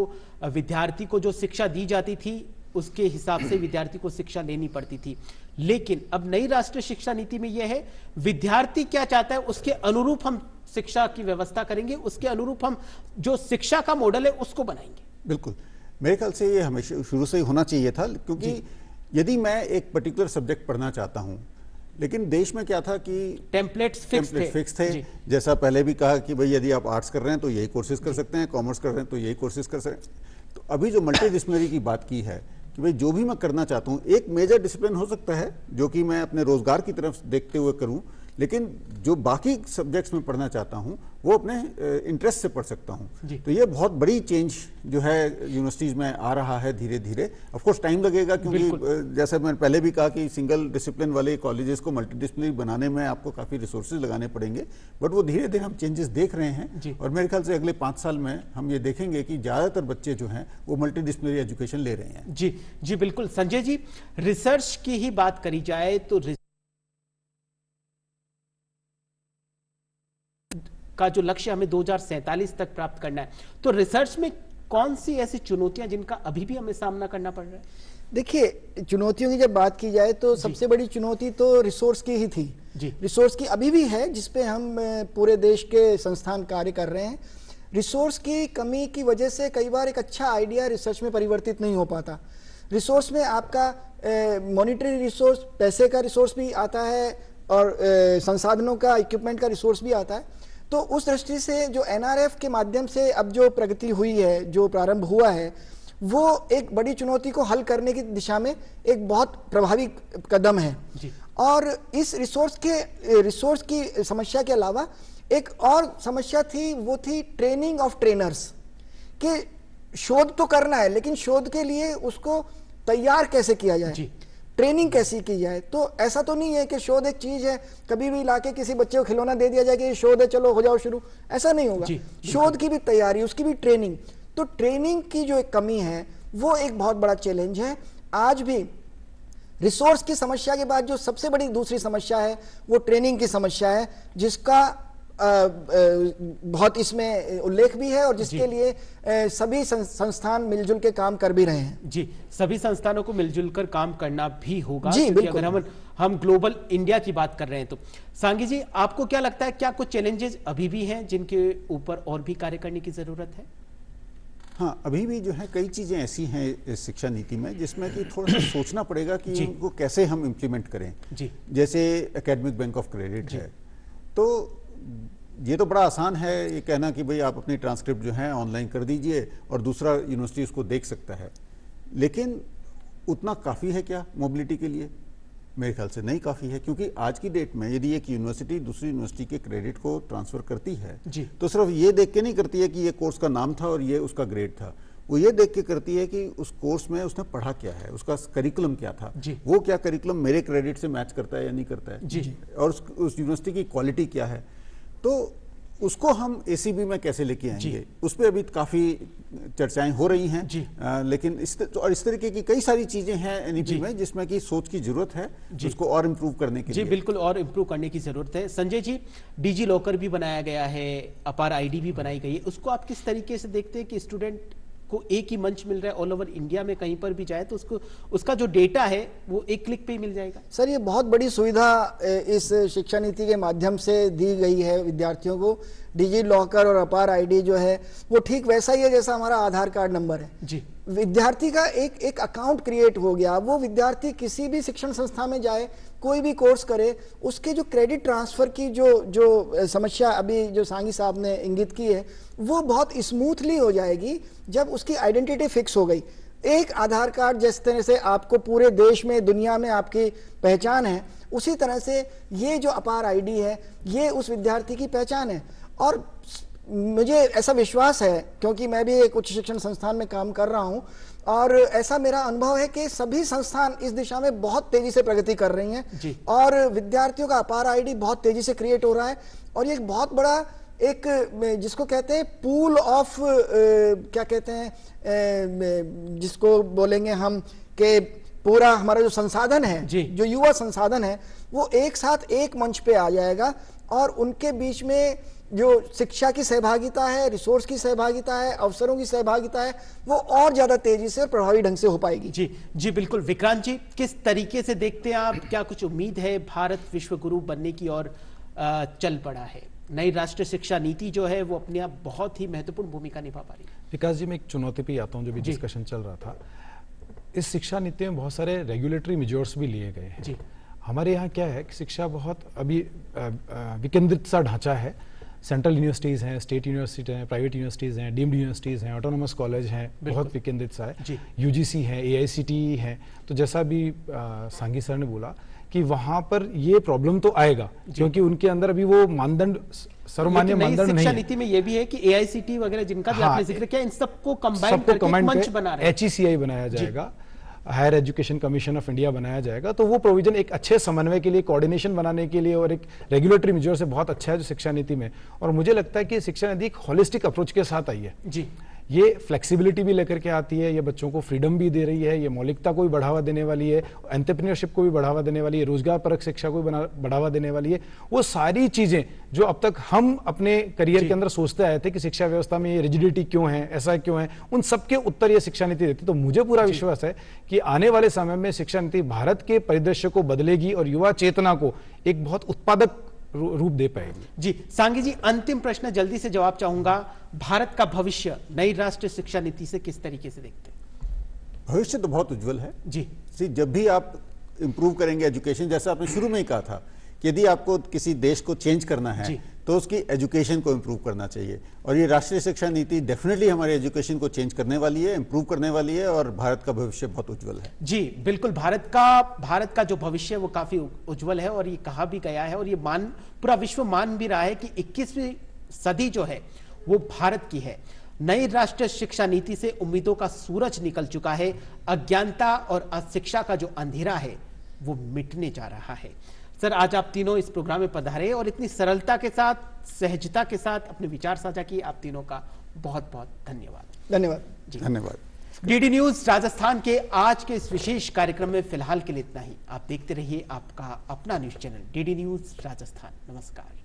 विद्यार्थी को जो शिक्षा दी जाती थी उसके हिसाब से विद्यार्थी को शिक्षा लेनी पड़ती थी, लेकिन अब नई राष्ट्रीय शिक्षा नीति में यह है विद्यार्थी क्या चाहता है उसके अनुरूप हम शिक्षा की व्यवस्था करेंगे, उसके अनुरूप हम जो शिक्षा का मॉडल है उसको बनाएंगे। बिल्कुल, मेरे ख्याल से ये हमेशा शुरू से ही होना चाहिए था, क्योंकि यदि मैं एक पर्टिकुलर सब्जेक्ट पढ़ना चाहता हूं, लेकिन देश में क्या था कि टेम्पलेट्स फिक्स थे। जैसा पहले भी कहा कि भाई यदि आप आर्ट्स कर रहे हैं तो यही कोर्सेज कर सकते हैं, कॉमर्स कर रहे हैं तो यही कोर्सेज कर सकते हैं। तो अभी जो मल्टीडिसिप्लिनरी की बात की है कि भाई जो भी मैं करना चाहता हूँ, एक मेजर डिसिप्लिन हो सकता है जो कि मैं अपने रोजगार की तरफ देखते हुए करूँ, लेकिन जो बाकी सब्जेक्ट्स में पढ़ना चाहता हूँ वो अपने इंटरेस्ट से पढ़ सकता जी। हूँ। तो ये बहुत बड़ी चेंज जो है यूनिवर्सिटीज़ में आ रहा है धीरे धीरे। ऑफ कोर्स टाइम लगेगा, क्योंकि जैसा मैंने पहले भी कहा कि सिंगल डिसिप्लिन वाले कॉलेजेस को मल्टीडिसिप्लिनरी बनाने में आपको काफ़ी रिसोर्सेज लगाने पड़ेंगे, बट वो धीरे धीरे हम चेंजेस देख रहे हैं। और मेरे ख्याल से अगले 5 साल में हम ये देखेंगे कि ज़्यादातर बच्चे जो हैं वो मल्टीडिसिप्लिनरी एजुकेशन ले रहे हैं। जी जी बिल्कुल। संजय जी, रिसर्च की ही बात करी जाए तो का जो लक्ष्य हमें 2047 तक प्राप्त करना है, तो रिसर्च में कौन सी ऐसी चुनौतियां जिनका अभी भी हमें सामना करना पड़ रहा है? देखिए, चुनौतियों की जब बात की जाए तो सबसे बड़ी चुनौती तो रिसोर्स की ही थी। रिसोर्स की अभी भी है, जिसपे हम पूरे देश के संस्थान कार्य कर रहे हैं। रिसोर्स की कमी की वजह से कई बार एक अच्छा आइडिया रिसर्च में परिवर्तित नहीं हो पाता। रिसोर्स में आपका मॉनिटरी रिसोर्स, पैसे का रिसोर्स भी आता है और संसाधनों का, इक्विपमेंट का रिसोर्स भी आता है। तो उस दृष्टि से जो एनआरएफ के माध्यम से अब जो प्रगति हुई है, जो प्रारंभ हुआ है, वो एक बड़ी चुनौती को हल करने की दिशा में एक बहुत प्रभावी कदम है। और इस रिसोर्स की समस्या के अलावा एक और समस्या थी, वो थी ट्रेनिंग ऑफ ट्रेनर्स। कि शोध तो करना है, लेकिन शोध के लिए उसको तैयार कैसे किया जाए, ट्रेनिंग कैसी की जाए। तो ऐसा तो नहीं है कि शोध एक चीज है, कभी भी लाके किसी बच्चे को खिलौना दे दिया जाए कि ये शोध है, चलो हो जाओ शुरू, ऐसा नहीं होगा। शोध की भी तैयारी, उसकी भी ट्रेनिंग। तो ट्रेनिंग की जो एक कमी है वो एक बहुत बड़ा चैलेंज है। आज भी रिसोर्स की समस्या के बाद जो सबसे बड़ी दूसरी समस्या है वो ट्रेनिंग की समस्या है, जिसका बहुत इसमें उल्लेख भी है और जिसके लिए सभी संस्थान मिलजुल के काम कर भी रहे हैं। जी, सभी संस्थानों को मिलजुल कर काम करना भी होगा। जी, अगर हम ग्लोबल इंडिया की बात कर रहे हैं तो सांगी जी, आपको क्या लगता है, क्या कुछ चैलेंजेस अभी भी हैं जिनके ऊपर और भी कार्य करने की जरूरत है? हाँ, अभी भी जो है कई चीज़ें ऐसी हैं इस शिक्षा नीति में जिसमें कि थोड़ा सा सोचना पड़ेगा कि इनको कैसे हम इम्प्लीमेंट करें। जैसे एकेडमिक बैंक ऑफ क्रेडिट है, तो ये तो बड़ा आसान है ये कहना कि भाई आप अपनी ट्रांसक्रिप्ट जो है ऑनलाइन कर दीजिए और दूसरा यूनिवर्सिटी उसको देख सकता है, लेकिन उतना काफ़ी है क्या मोबिलिटी के लिए? मेरे ख्याल से नहीं काफ़ी है, क्योंकि आज की डेट में यदि एक यूनिवर्सिटी दूसरी यूनिवर्सिटी के क्रेडिट को ट्रांसफ़र करती है तो सिर्फ ये देख के नहीं करती है कि ये कोर्स का नाम था और ये उसका ग्रेड था, वो ये देख के करती है कि उस कोर्स में उसने पढ़ा क्या है, उसका करिकुलम क्या था, वो क्या करिकुलम मेरे क्रेडिट से मैच करता है या नहीं करता है, और उस यूनिवर्सिटी की क्वालिटी क्या है। तो उसको हम एसीबी में कैसे लेके आएंगे, उस पर अभी काफ़ी चर्चाएं हो रही हैं। लेकिन इस तरीके की कई सारी चीज़ें हैं एनईपी में जिसमें कि सोच की जरूरत है उसको और इम्प्रूव करने के लिए। बिल्कुल, और इम्प्रूव करने की जरूरत है। संजय जी, डिजी लॉकर भी बनाया गया है, अपार आईडी भी बनाई गई है, उसको आप किस तरीके से देखते हैं कि स्टूडेंट को एक ही मंच मिल रहा है, ऑल ओवर इंडिया में कहीं पर भी जाए तो उसको उसका जो डेटा है वो एक क्लिक पे ही मिल जाएगा? सर, ये बहुत बड़ी सुविधा इस शिक्षा नीति के माध्यम से दी गई है विद्यार्थियों को। डिजी लॉकर और अपार आईडी जो है वो ठीक वैसा ही है जैसा हमारा आधार कार्ड नंबर है। विद्यार्थी का एक अकाउंट क्रिएट हो गया। वो विद्यार्थी किसी भी शिक्षण संस्था में जाए, कोई भी कोर्स करे, उसके जो क्रेडिट ट्रांसफर की जो समस्या अभी जो सांगी साहब ने इंगित की है वो बहुत स्मूथली हो जाएगी जब उसकी आइडेंटिटी फिक्स हो गई। एक आधार कार्ड जिस तरह से आपको पूरे देश में, दुनिया में आपकी पहचान है, उसी तरह से ये जो अपार आईडी है ये उस विद्यार्थी की पहचान है। और मुझे ऐसा विश्वास है, क्योंकि मैं भी एक उच्च शिक्षण संस्थान में काम कर रहा हूं, और ऐसा मेरा अनुभव है कि सभी संस्थान इस दिशा में बहुत तेजी से प्रगति कर रही हैं और विद्यार्थियों का अपार आईडी बहुत तेजी से क्रिएट हो रहा है। और ये एक बहुत बड़ा एक जिसको कहते हैं पूल ऑफ क्या कहते हैं जिसको बोलेंगे हम कि पूरा हमारा जो संसाधन है, जो युवा संसाधन है, वो एक साथ एक मंच पे आ जाएगा और उनके बीच में जो शिक्षा की सहभागिता है, रिसोर्स की सहभागिता है, अवसरों की सहभागिता है, वो और ज्यादा तेजी से और प्रभावी ढंग से हो पाएगी। जी बिल्कुल। विक्रांत जी, किस तरीके से देखते हैं आप, क्या कुछ उम्मीद है भारत विश्व गुरु बनने की और चल पड़ा है? नई राष्ट्रीय शिक्षा नीति जो है वो अपने आप बहुत ही महत्वपूर्ण भूमिका निभा पा रही है। विकास जी, मैं एक चुनौती पे आता हूँ, जो भी डिस्कशन चल रहा था, इस शिक्षा नीति में बहुत सारे रेगुलेटरी मेजर्स भी लिए गए हैं। हमारे यहाँ क्या है कि शिक्षा बहुत अभी विकेंद्रित सा ढांचा है, सेंट्रल यूनिवर्सिटीज़ हैं, स्टेट यूनिवर्सिटी हैं, प्राइवेट यूनिवर्सिटीज़ हैं, डीम्ड यूनिवर्सिटीज़ हैं, ऑटोनोमस कॉलेज हैं, बहुत विकेंद्रित सा है, यूजीसी है, AICTE है। तो जैसा भी सांगी सर ने बोला कि वहाँ पर ये प्रॉब्लम तो आएगा, क्योंकि उनके अंदर अभी वो मानदंड सर्वमान्य मानदंड नहीं शिक्षा है। नीति में ये भी है कि AICTE वगैरह जिनका भी आपने जिक्र किया, इन सबको कंबाइन करके एक मंच बना रहे हैं। HECI बनाया जाएगा, higher education commission of India बनाया जाएगा। तो वो प्रोविजन एक अच्छे समन्वय के लिए, कोऑर्डिनेशन बनाने के लिए और एक रेगुलेटरी मेजर से बहुत अच्छा है जो शिक्षा नीति में। और मुझे लगता है कि शिक्षा नीति एक होलिस्टिक अप्रोच के साथ आई है जी। ये फ्लेक्सिबिलिटी भी लेकर के आती है, ये बच्चों को फ्रीडम भी दे रही है, ये मौलिकता को भी बढ़ावा देने वाली है, एंटरप्रेन्योरशिप को भी बढ़ावा देने वाली है, रोजगार परक शिक्षा को भी बढ़ावा देने वाली है। वो सारी चीजें जो अब तक हम अपने करियर के अंदर सोचते आए थे कि शिक्षा व्यवस्था में ये रिजिडिटी क्यों है, ऐसा क्यों है, उन सबके उत्तर ये शिक्षा नीति देती। तो मुझे पूरा विश्वास है कि आने वाले समय में शिक्षा नीति भारत के परिदृश्य को बदलेगी और युवा चेतना को एक बहुत उत्पादक रूप दे पाएगी। जी सांगी जी, अंतिम प्रश्न जल्दी से जवाब चाहूंगा, भारत का भविष्य नई राष्ट्रीय शिक्षा नीति से किस तरीके से देखते हैं? भविष्य तो बहुत उज्जवल है जी। जब भी आप इंप्रूव करेंगे एजुकेशन, जैसा आपने शुरू में ही कहा था कि यदि आपको किसी देश को चेंज करना है तो उसकी एजुकेशन को इंप्रूव करना चाहिए, और ये राष्ट्रीय शिक्षा नीति डेफिनेटली हमारे एजुकेशन को चेंज करने वाली है, इंप्रूव करने वाली है, और भारत का भविष्य बहुत उज्जवल है। जी बिल्कुल, भारत का जो भविष्य है वो काफी उज्जवल है, और ये कहा भी गया है और ये पूरा विश्व मान भी रहा है कि 21वीं सदी जो है वो भारत की है। नई राष्ट्रीय शिक्षा नीति से उम्मीदों का सूरज निकल चुका है, अज्ञानता और अशिक्षा का जो अंधेरा है वो मिटने जा रहा है। सर, आज आप तीनों इस प्रोग्राम में पधारे और इतनी सरलता के साथ, सहजता के साथ अपने विचार साझा किए। आप तीनों का बहुत बहुत धन्यवाद। धन्यवाद। धन्यवाद। डीडी न्यूज राजस्थान के आज के इस विशेष कार्यक्रम में फिलहाल के लिए इतना ही। आप देखते रहिए आपका अपना news channel DD news Rajasthan. नमस्कार।